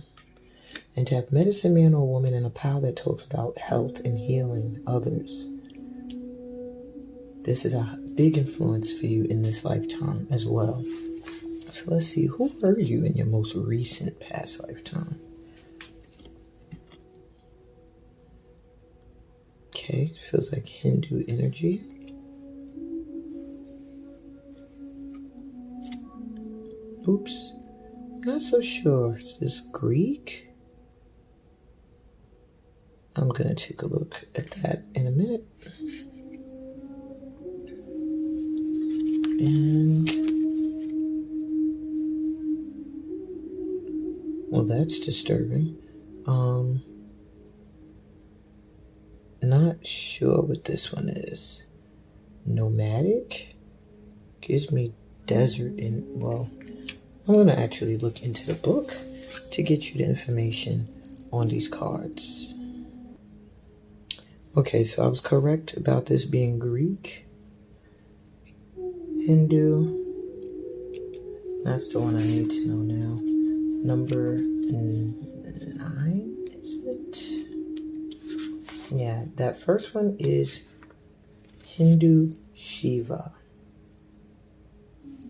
And to have medicine man or woman in a pile that talks about health and healing others. This is a big influence for you in this lifetime as well. So let's see, who were you in your most recent past lifetime? Okay, feels like Hindu energy. Oops, not so sure. Is this Greek? I'm gonna take a look at that in a minute. And well, that's disturbing. Not sure what this one is. Nomadic? Gives me desert and, well, I'm going to actually look into the book to get you the information on these cards. Okay, so I was correct about this being Greek. Hindu. That's the one I need to know now. Number 9, is it? Yeah, that first one is Hindu Shiva.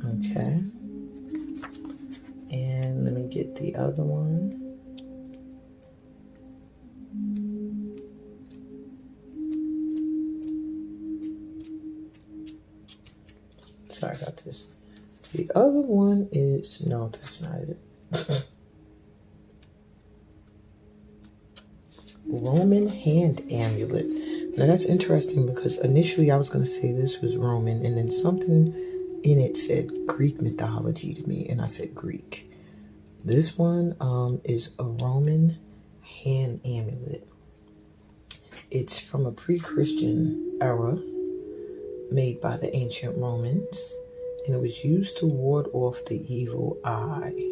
Okay. And let me get the other one. Sorry about this. The other one is, no, that's not it. Roman hand amulet. Now that's interesting because initially I was going to say this was Roman, and then something in it said Greek mythology to me, and I said Greek. This one is a Roman hand amulet. It's from a pre-Christian era made by the ancient Romans, and it was used to ward off the evil eye.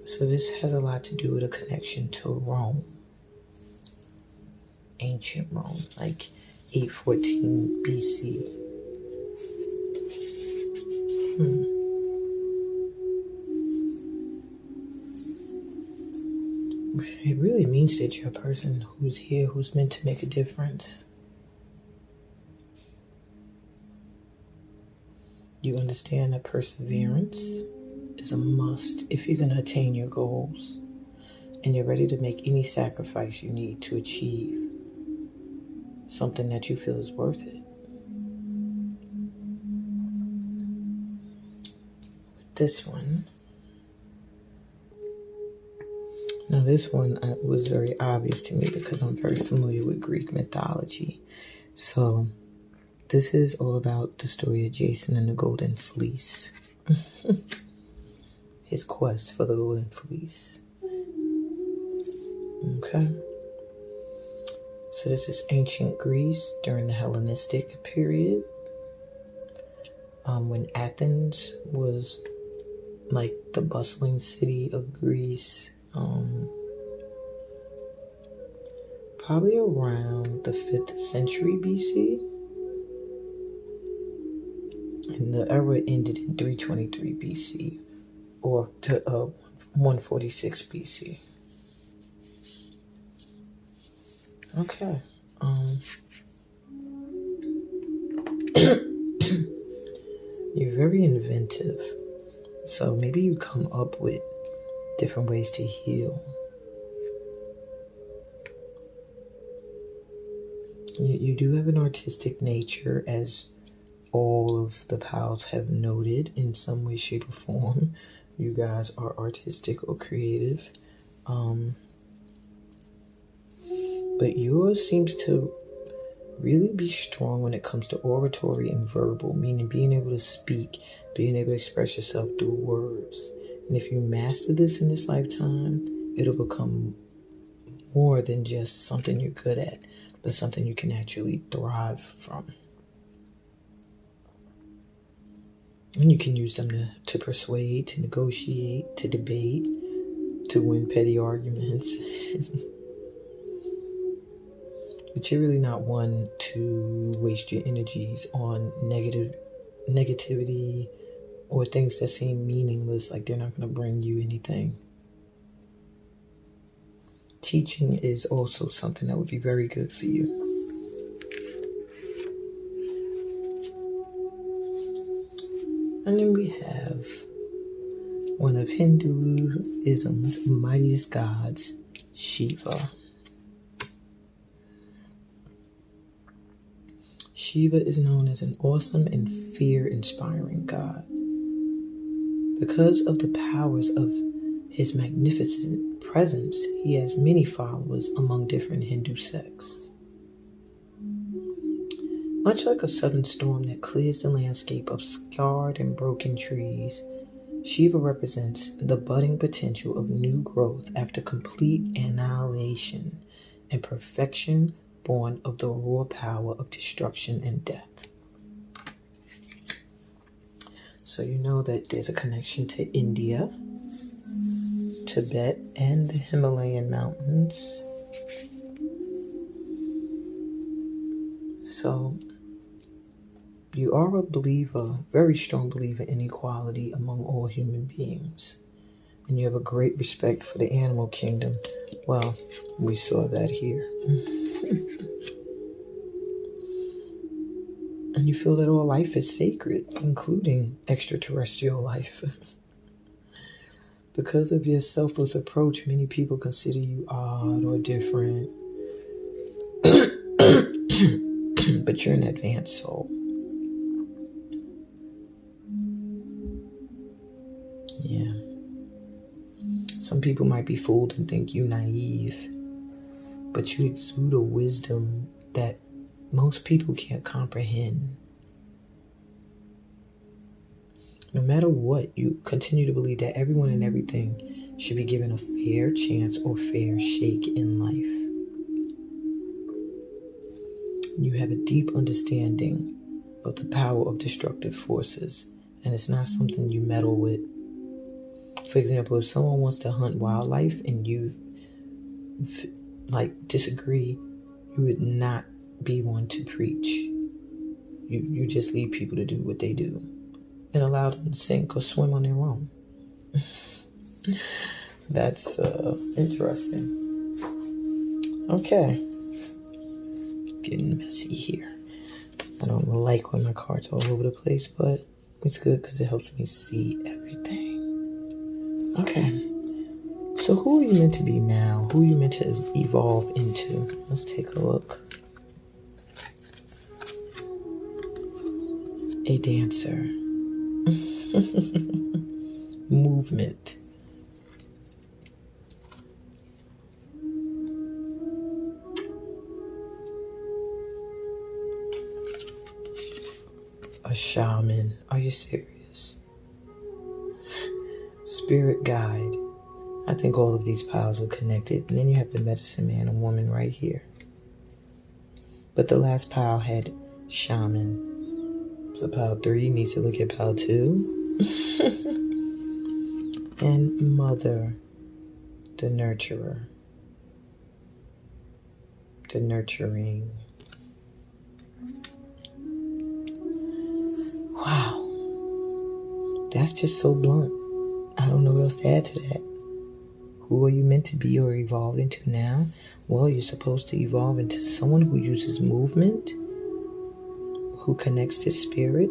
So this has a lot to do with a connection to Rome. Ancient Rome, like 814 BC. It really means that you're a person who's here, who's meant to make a difference. You understand that perseverance is a must if you're going to attain your goals, and you're ready to make any sacrifice you need to achieve something that you feel is worth it. With this one, now this one was very obvious to me because I'm very familiar with Greek mythology. So this is all about the story of Jason and the Golden Fleece. His quest for the Golden Fleece. Okay. So this is ancient Greece during the Hellenistic period. When Athens was like the bustling city of Greece. Probably around the 5th century BC. And the era ended in 323 BC or to 146 BC. Okay. You're very inventive. So maybe you come up with different ways to heal. You do have an artistic nature, as all of the pals have noted in some way, shape, or form. You guys are artistic or creative. But yours seems to really be strong when it comes to oratory and verbal, meaning being able to speak, being able to express yourself through words. And if you master this in this lifetime, it'll become more than just something you're good at, but something you can actually thrive from. And you can use them to persuade, to negotiate, to debate, to win petty arguments. But you're really not one to waste your energies on negativity or things that seem meaningless, like they're not going to bring you anything. Teaching is also something that would be very good for you. And then we have one of Hinduism's mightiest gods, Shiva. Shiva is known as an awesome and fear-inspiring god. Because of the powers of his magnificent presence, he has many followers among different Hindu sects. Much like a sudden storm that clears the landscape of scarred and broken trees, Shiva represents the budding potential of new growth after complete annihilation and perfection born of the raw power of destruction and death. So you know that there's a connection to India, Tibet, and the Himalayan mountains. So you are a believer, very strong believer in equality among all human beings. And you have a great respect for the animal kingdom. Well, we saw that here. And you feel that all life is sacred, including extraterrestrial life. Because of your selfless approach, many people consider you odd or different. But you're an advanced soul. Yeah. Some people might be fooled and think you naive, but you exude a wisdom that most people can't comprehend. No matter what, you continue to believe that everyone and everything should be given a fair chance or fair shake in life. You have a deep understanding of the power of destructive forces, and it's not something you meddle with. For example, if someone wants to hunt wildlife and you disagree, you would not be one to preach. You just leave people to do what they do and allow them to sink or swim on their own. That's interesting. Okay. Getting messy here. I don't like when my cards are all over the place, but it's good because it helps me see everything. Okay. So who are you meant to be now? Who are you meant to evolve into? Let's take a look. A dancer. Movement. A shaman. Are you serious? Spirit guide. I think all of these piles are connected. And then you have the medicine man and woman right here. But the last pile had shaman. So pile 3 needs to look at pile 2. And mother, the nurturer. The nurturing. Wow. That's just so blunt. I don't know what else to add to that. Who are you meant to be or evolve into now? Well, you're supposed to evolve into someone who uses movement, who connects to spirit,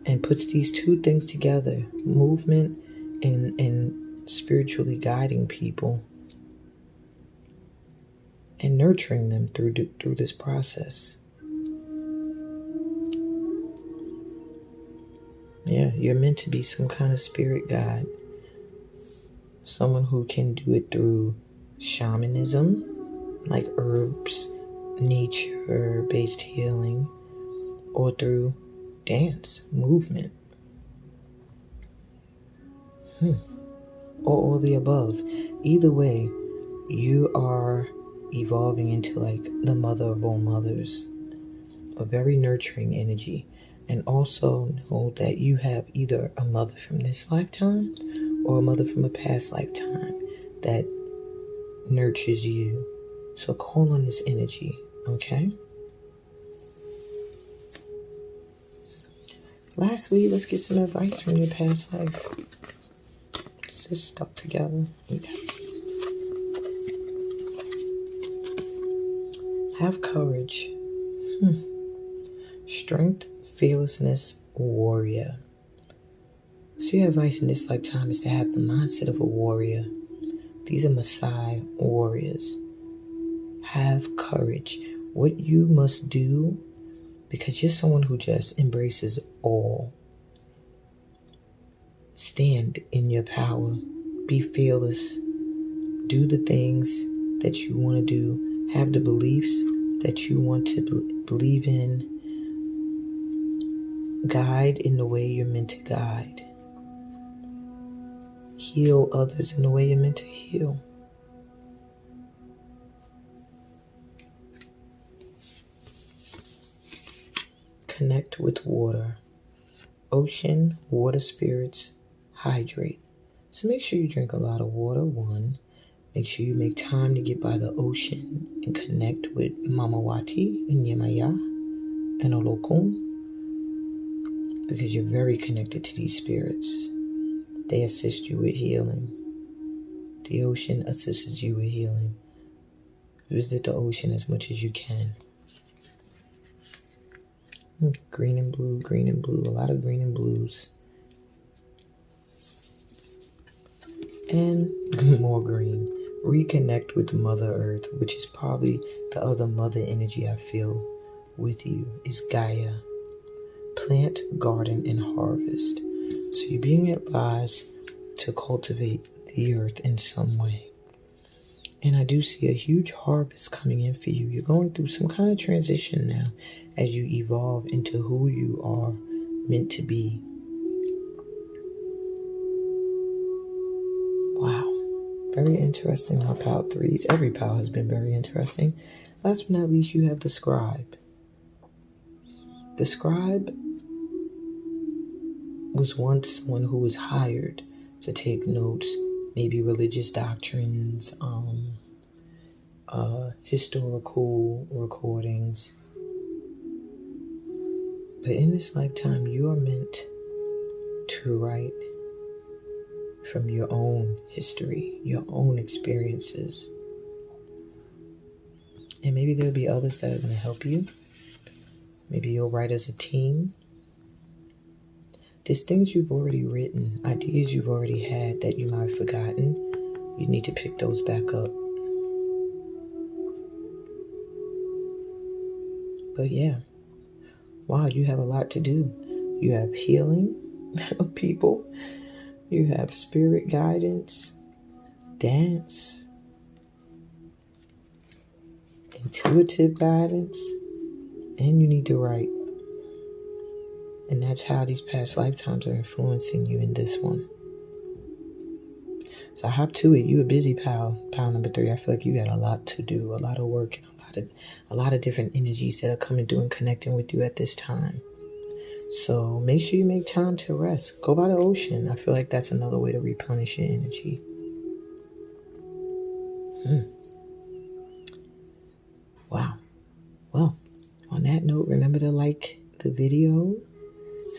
and puts these two things together, movement and spiritually guiding people and nurturing them through this process. Yeah, you're meant to be some kind of spirit guide. Someone who can do it through shamanism, like herbs, nature-based healing, or through dance, movement, or all the above. Either way, you are evolving into like the mother of all mothers, a very nurturing energy. And also know that you have either a mother from this lifetime or a mother from a past lifetime that nurtures you. So call on this energy, okay? Lastly, let's get some advice from your past life. It's just stuck together. Okay. Have courage. Strength, fearlessness, warrior. So your advice in this lifetime is to have the mindset of a warrior. These are Maasai warriors. Have courage. What you must do, because you're someone who just embraces all. Stand in your power. Be fearless. Do the things that you want to do. Have the beliefs that you want to believe in. Guide in the way you're meant to guide. Heal others in the way you're meant to heal. Connect with water. Ocean, water spirits, hydrate. So make sure you drink a lot of water, one. Make sure you make time to get by the ocean and connect with Mamawati and Yemaya and Olokun, because you're very connected to these spirits. They assist you with healing. The ocean assists you with healing. Visit the ocean as much as you can. Green and blue, a lot of green and blues. And more green. Reconnect with Mother Earth, which is probably the other mother energy I feel with you, is Gaia. Plant, garden, and harvest. So you're being advised to cultivate the earth in some way. And I do see a huge harvest coming in for you. You're going through some kind of transition now as you evolve into who you are meant to be. Wow. Very interesting, my pal 3s. Every pal has been very interesting. Last but not least, you have the scribe. The scribe was once someone who was hired to take notes, maybe religious doctrines, historical recordings. But in this lifetime, you are meant to write from your own history, your own experiences. And maybe there'll be others that are going to help you. Maybe you'll write as a team. There's things you've already written, ideas you've already had that you might have forgotten. You need to pick those back up. But yeah, wow, you have a lot to do. You have healing of people. You have spirit guidance, dance, intuitive guidance, and you need to write. And that's how these past lifetimes are influencing you in this one. So hop to it. You a busy pal number 3. I feel like you got a lot to do, a lot of work, and a lot of different energies that are coming through and connecting with you at this time. So make sure you make time to rest. Go by the ocean. I feel like that's another way to replenish your energy. Wow. Well, on that note, remember to like the video,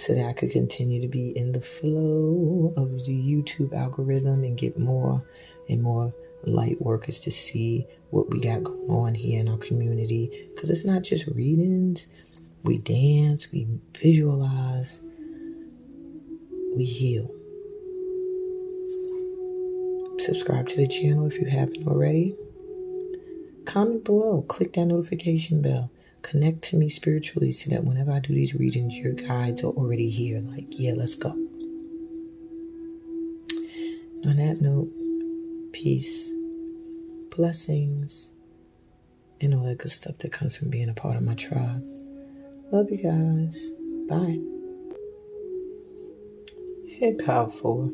so that I could continue to be in the flow of the YouTube algorithm and get more and more light workers to see what we got going on here in our community. Because it's not just readings. We dance, we visualize, we heal. Subscribe to the channel if you haven't already. Comment below, click that notification bell. Connect to me spiritually so that whenever I do these readings, your guides are already here. Like, yeah, let's go. On that note, peace, blessings, and all that good stuff that comes from being a part of my tribe. Love you guys. Bye. Hey, powerful.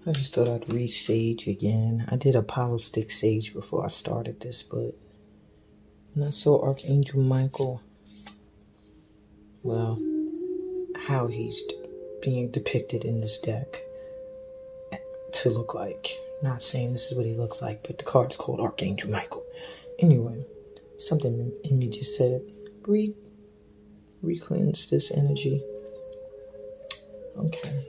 I just thought I'd read Sage again. I did Apollo Stick Sage before I started this, but when I saw Archangel Michael, well, how he's being depicted in this deck to look like. Not saying this is what he looks like, but the card's called Archangel Michael. Anyway, something in me just said, re-cleanse this energy. Okay.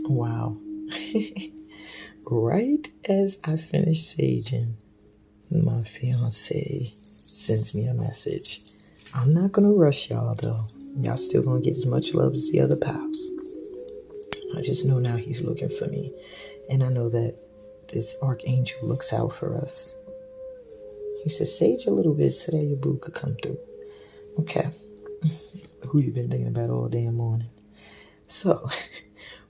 Wow. Right as I finish saging, my fiance sends me a message. I'm not gonna rush y'all though. Y'all still gonna get as much love as the other pals. I just know now he's looking for me. And I know that this archangel looks out for us. He says, sage a little bit so that your boo could come through. Okay. Who you been thinking about all damn morning? So,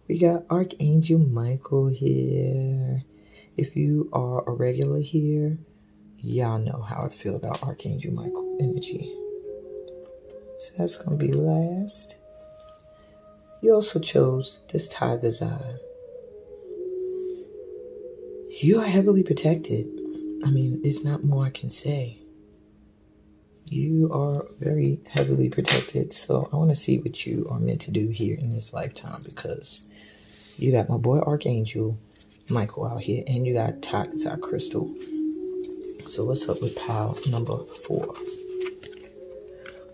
we got Archangel Michael here. If you are a regular here, y'all know how I feel about Archangel Michael energy. So that's going to be last. You also chose this Tiger's Eye. You are heavily protected. I mean, there's not more I can say. You are very heavily protected. So I want to see what you are meant to do here in this lifetime, because you got my boy Archangel Michael out here, and you got Tiger's Eye Crystal. So what's up with pal number 4?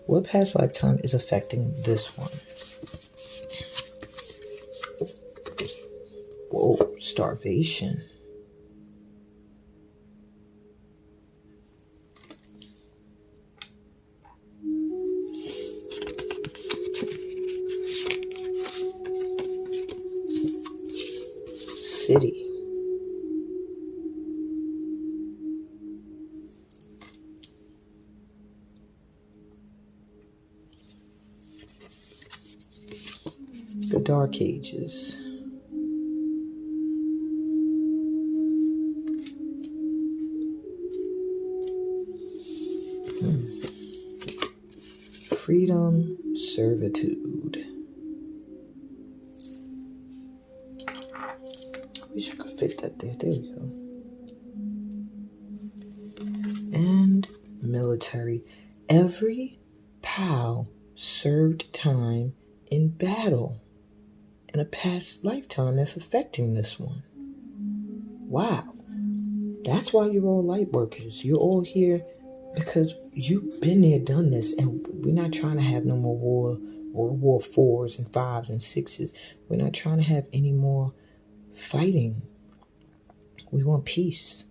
What past lifetime is affecting this one? Whoa, starvation. City. The Dark Ages. Freedom, servitude. I wish I could fit that there. There we go. And military. Every POW served time in battle in a past lifetime that's affecting this one. Wow. That's why you're all light workers. You're all here because you've been there, done this, and we're not trying to have no more war or War 4s and 5s and 6s. We're not trying to have any more fighting. We want peace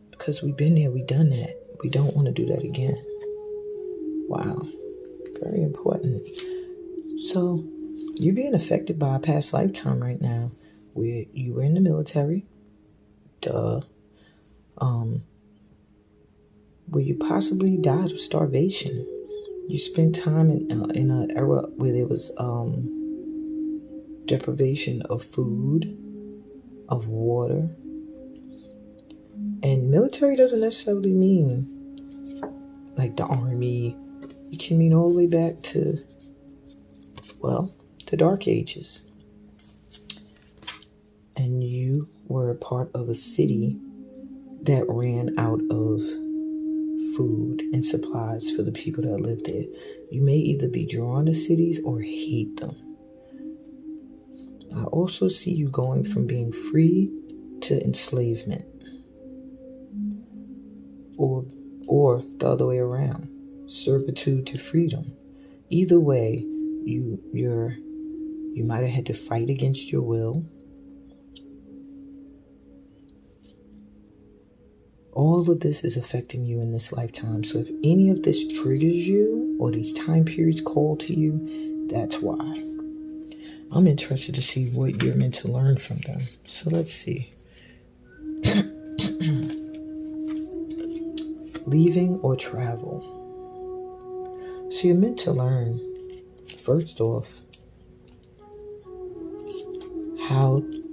because we've been there, we've done that. We don't want to do that again. Wow. Very important. So you're being affected by a past lifetime right now where you were in the military. Duh. Where you possibly died of starvation. You spent time in an era where there was deprivation of food, of water. And military doesn't necessarily mean like the army. It can mean all the way back to, well, the Dark Ages. And you were a part of a city that ran out of food and supplies for the people that lived there. You may either be drawn to cities or hate them. I also see you going from being free to enslavement, or or the other way around, servitude to freedom. Either way, you might have had to fight against your will. All of this is affecting you in this lifetime. So if any of this triggers you or these time periods call to you, that's why. I'm interested to see what you're meant to learn from them. So let's see. Leaving or travel. So you're meant to learn, first off,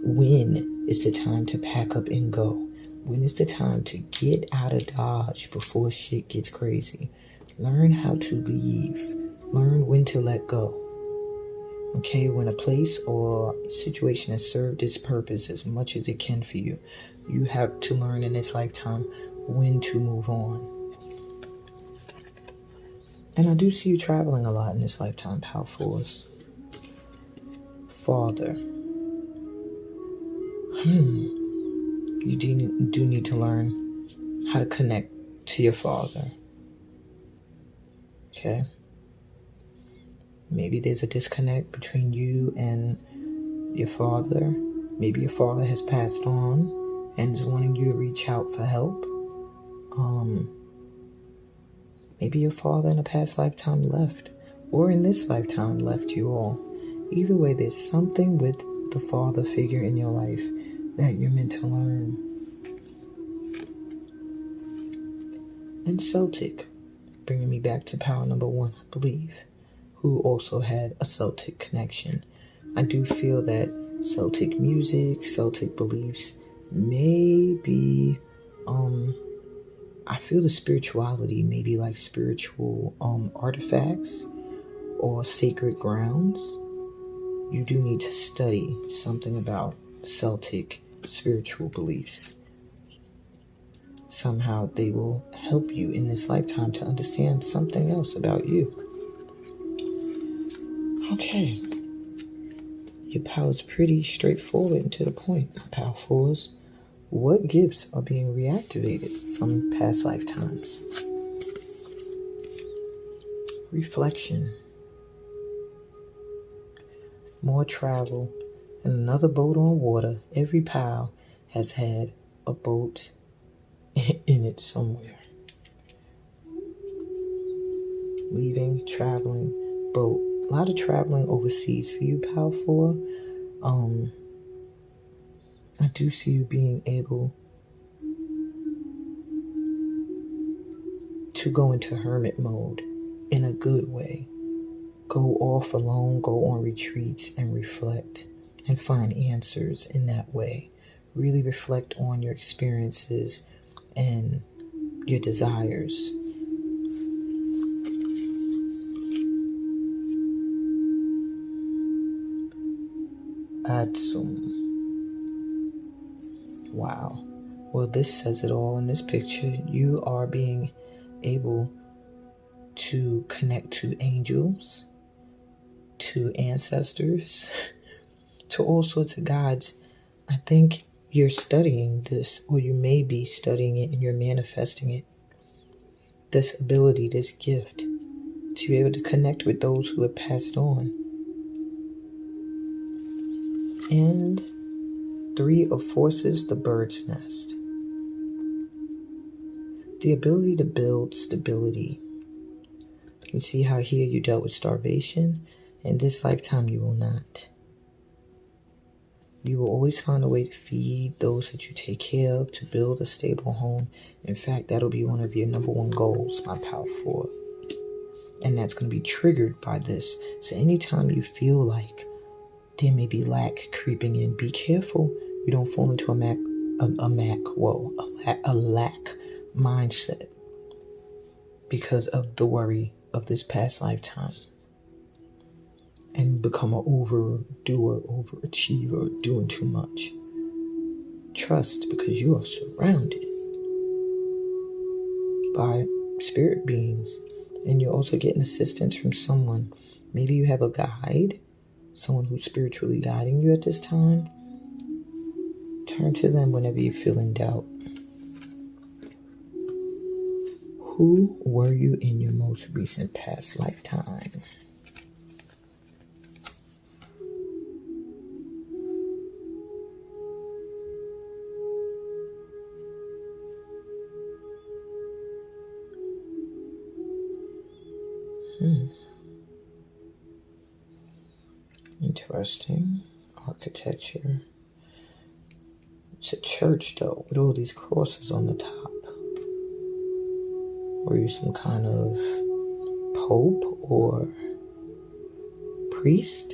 when is the time to pack up and go? When is the time to get out of Dodge before shit gets crazy? Learn how to leave. Learn when to let go. Okay, when a place or situation has served its purpose as much as it can for you, you have to learn in this lifetime when to move on. And I do see you traveling a lot in this lifetime, Power Force. Father. You do need to learn how to connect to your father. Okay? Maybe there's a disconnect between you and your father. Maybe your father has passed on and is wanting you to reach out for help. Maybe your father in a past lifetime left, or in this lifetime left you all. Either way, there's something with the father figure in your life that you're meant to learn. And Celtic, bringing me back to power number 1, I believe, who also had a Celtic connection. I do feel that Celtic music, Celtic beliefs may be, I feel the spirituality may be like spiritual artifacts or sacred grounds. You do need to study something about Celtic spiritual beliefs. Somehow they will help you in this lifetime to understand something else about you. Okay. Your power is pretty straightforward and to the point, my Power Fours. What gifts are being reactivated from past lifetimes? Reflection. More travel and another boat on water. Every pal has had a boat in it somewhere. Leaving, traveling, boat. A lot of traveling overseas for you, Power 4. I do see you being able to go into hermit mode in a good way. Go off alone, go on retreats and reflect and find answers in that way. Really reflect on your experiences and your desires. Adsum. Wow. Well, this says it all in this picture. You are being able to connect to angels, to ancestors, to all sorts of guides. I think you're studying this, or you may be studying it and you're manifesting it. This ability, this gift, to be able to connect with those who have passed on. And 3 of Forces, the bird's nest. The ability to build stability. You see how here you dealt with starvation? In this lifetime, you will not. You will always find a way to feed those that you take care of, to build a stable home. In fact, that'll be one of your number 1 goals, my Power 4. And that's going to be triggered by this. So anytime you feel like there may be lack creeping in, be careful you don't fall into a lack mindset because of the worry of this past lifetime and become an overdoer, overachiever, doing too much. Trust, because you are surrounded by spirit beings and you're also getting assistance from someone. Maybe you have a guide, someone who's spiritually guiding you at this time. Turn to them whenever you feel in doubt. Who were you in your most recent past lifetime? Interesting. Architecture. It's a church, though, with all these crosses on the top. Were you some kind of pope or priest?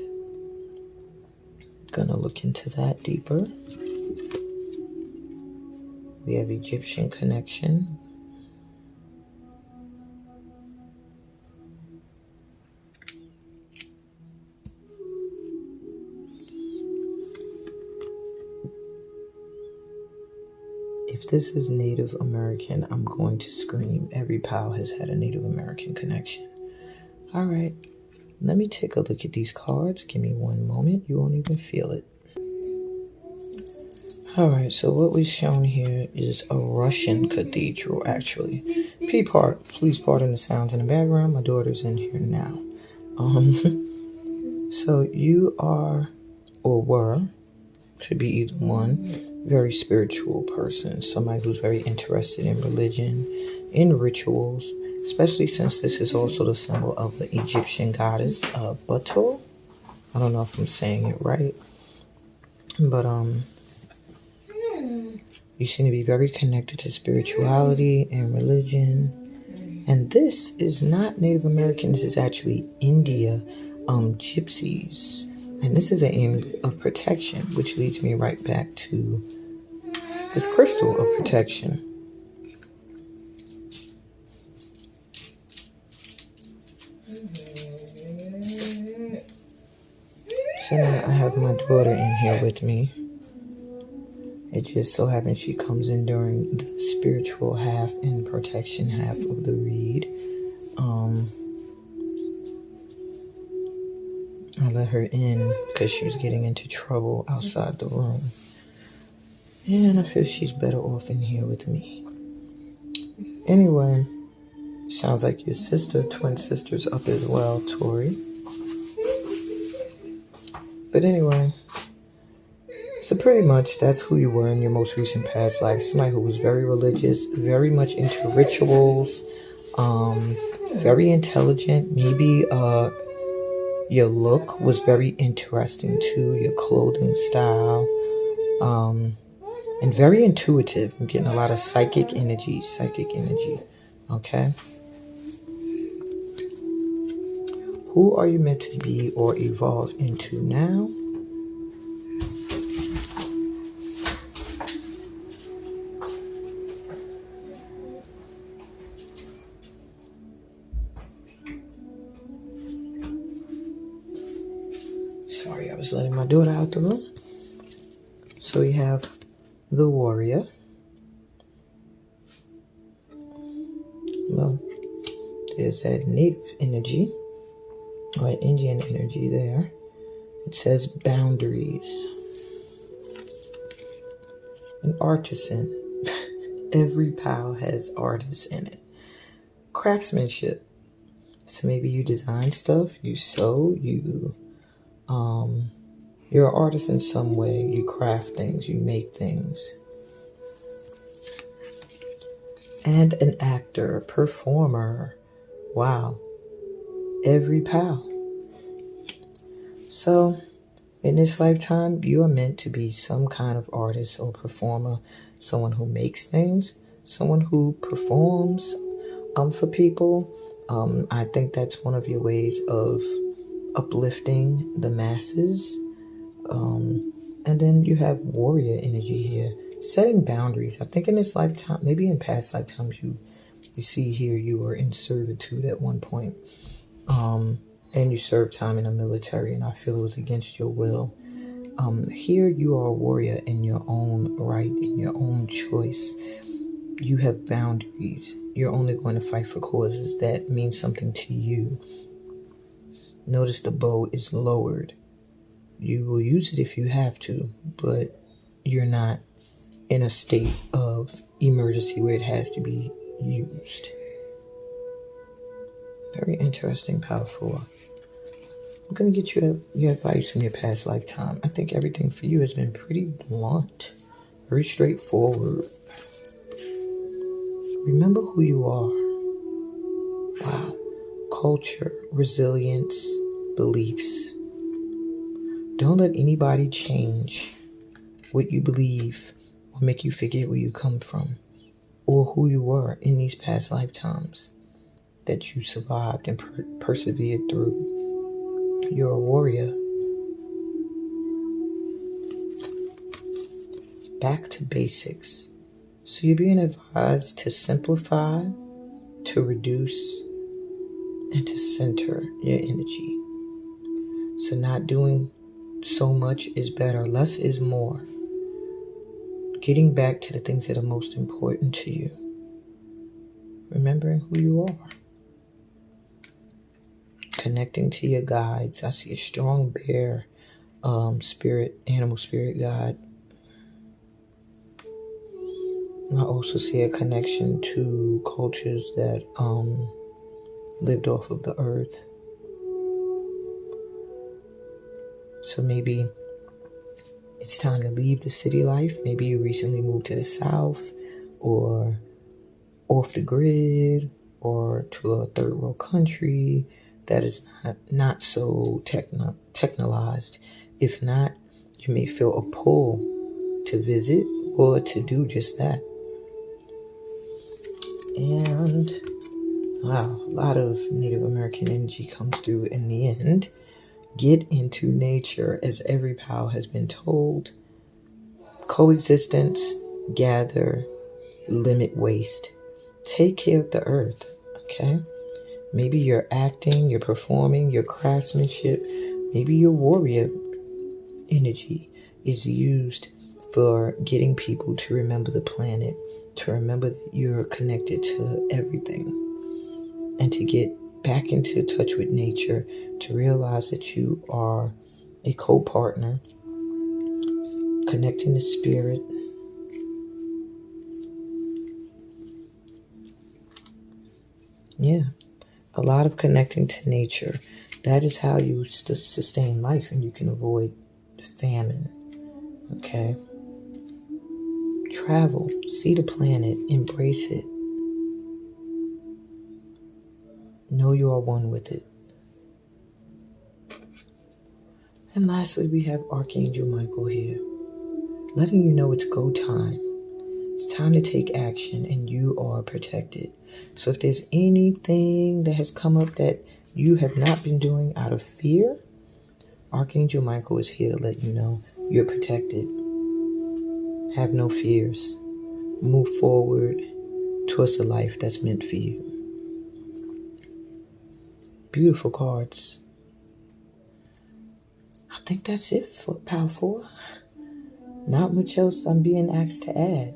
Gonna look into that deeper. We have Egyptian connection. If this is Native American, I'm going to scream. Every pal has had a Native American connection. All right, let me take a look at these cards. Give me one moment. You won't even feel it. All right, so what we've shown here is a Russian cathedral, actually. Please pardon the sounds in the background. My daughter's in here now. So you are, or were, could be either one, very spiritual person, somebody who's very interested in religion, in rituals, especially since this is also the symbol of the Egyptian goddess Bato. I don't know if I'm saying it right, but you seem to be very connected to spirituality and religion. And this is not Native American, this is actually India gypsies. And this is an amulet of protection, which leads me right back to this crystal of protection. So now I have my daughter in here with me. It just so happens she comes in during the spiritual half and protection half of the read. I let her in because she was getting into trouble outside the room. And I feel she's better off in here with me. Anyway, sounds like your sister, twin sister's up as well, Tori. But anyway, so pretty much that's who you were in your most recent past life. Somebody who was very religious, very much into rituals, very intelligent. Maybe your look was very interesting too, your clothing style, and very intuitive. I'm getting a lot of psychic energy, okay? Who are you meant to be or evolve into now? Sorry, I was letting my daughter out the room. So we have the warrior. Well, there's that native energy, or Indian energy there. It says boundaries. An artisan. Every pal has artists in it. Craftsmanship. So maybe you design stuff, you sew, you're an artist in some way. You craft things, you make things. And an actor, performer. Wow. Every pal. So, in this lifetime, you are meant to be some kind of artist or performer, someone who makes things, someone who performs for people. I think that's one of your ways of uplifting the masses. And then you have warrior energy here, setting boundaries. I think in this lifetime, maybe in past lifetimes, you see here you were in servitude at one point, and you served time in the military, and I feel it was against your will. Here you are a warrior in your own right, in your own choice. You have boundaries. You're only going to fight for causes that mean something to you. Notice the bow is lowered. You will use it if you have to, but you're not in a state of emergency where it has to be used. Very interesting, powerful. I'm going to get your advice from your past lifetime. I think everything for you has been pretty blunt, very straightforward. Remember who you are. Wow. Culture, resilience, beliefs. Don't let anybody change what you believe or make you forget where you come from or who you were in these past lifetimes that you survived and persevered through. You're a warrior. Back to basics. So you're being advised to simplify, to reduce, and to center your energy. So not doing so much is better. Less is more. Getting back to the things that are most important to you. Remembering who you are. Connecting to your guides. I see a strong bear spirit, animal spirit guide. And I also see a connection to cultures that lived off of the earth. So maybe it's time to leave the city life. Maybe you recently moved to the south or off the grid or to a third world country that is not so technologized. If not, you may feel a pull to visit or to do just that. And wow, a lot of Native American energy comes through in the end. Get into nature, as every POW has been told. Coexistence, gather, limit waste. Take care of the earth, okay? Maybe your acting, your performing, your craftsmanship, maybe your warrior energy is used for getting people to remember the planet, to remember that you're connected to everything, and to get back into touch with nature, to realize that you are a co-partner, connecting the spirit. Yeah, a lot of connecting to nature. That is how you sustain life, and you can avoid famine. Okay? Travel, see the planet, embrace it. Know you are one with it. And lastly, we have Archangel Michael here, letting you know it's go time. It's time to take action, and you are protected. So if there's anything that has come up that you have not been doing out of fear, Archangel Michael is here to let you know you're protected. Have no fears. Move forward towards the life that's meant for you. Beautiful cards. I think that's it for POW 4. Not much else I'm being asked to add.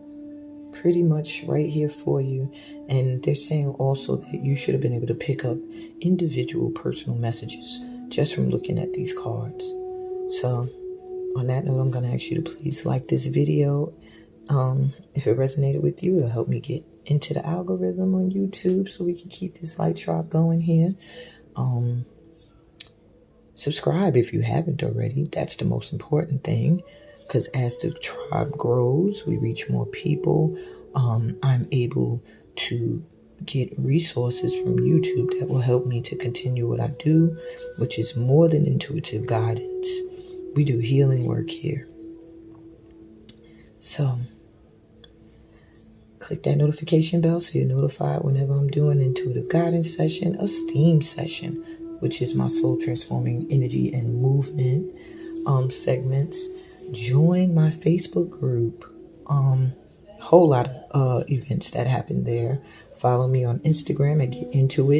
Pretty much right here for you. And they're saying also that you should have been able to pick up individual personal messages just from looking at these cards. So on that note, I'm going to ask you to please like this video. If it resonated with you, it'll help me get into the algorithm on YouTube so we can keep this light drop going here. Subscribe if you haven't already. That's the most important thing, because as the tribe grows, we reach more people. I'm able to get resources from YouTube that will help me to continue what I do, which is more than intuitive guidance. We do healing work here. So click that notification bell so you're notified whenever I'm doing an intuitive guidance session, a STEAM session, which is my soul transforming energy and movement segments. Join my Facebook group. Whole lot of events that happen there. Follow me on Instagram at get in_to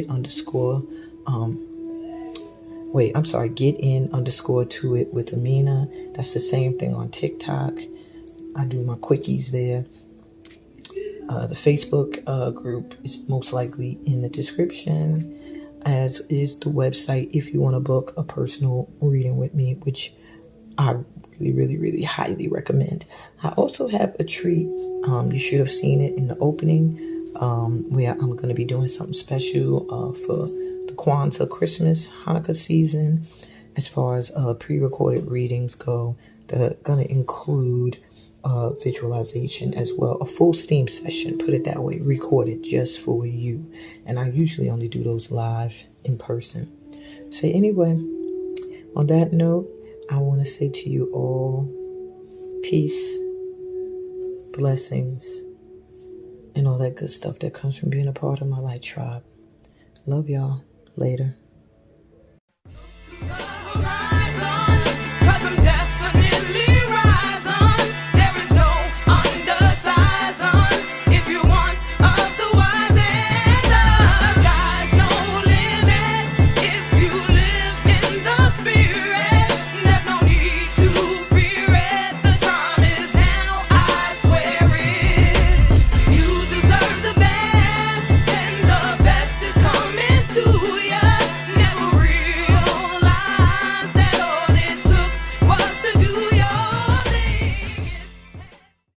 it with Amina. That's the same thing on TikTok. I do my quickies there. The Facebook group is most likely in the description, as is the website if you want to book a personal reading with me, which I really highly recommend. I also have a treat. You should have seen it in the opening, where I'm going to be doing something special for the Kwanzaa, Christmas, Hanukkah season, as far as pre-recorded readings go, that are going to include visualization as well. A full steam session, put it that way, recorded just for you. And I usually only do those live in person. So anyway, on that note, I want to say to you all, peace, blessings, and all that good stuff that comes from being a part of my light tribe. Love y'all. Later.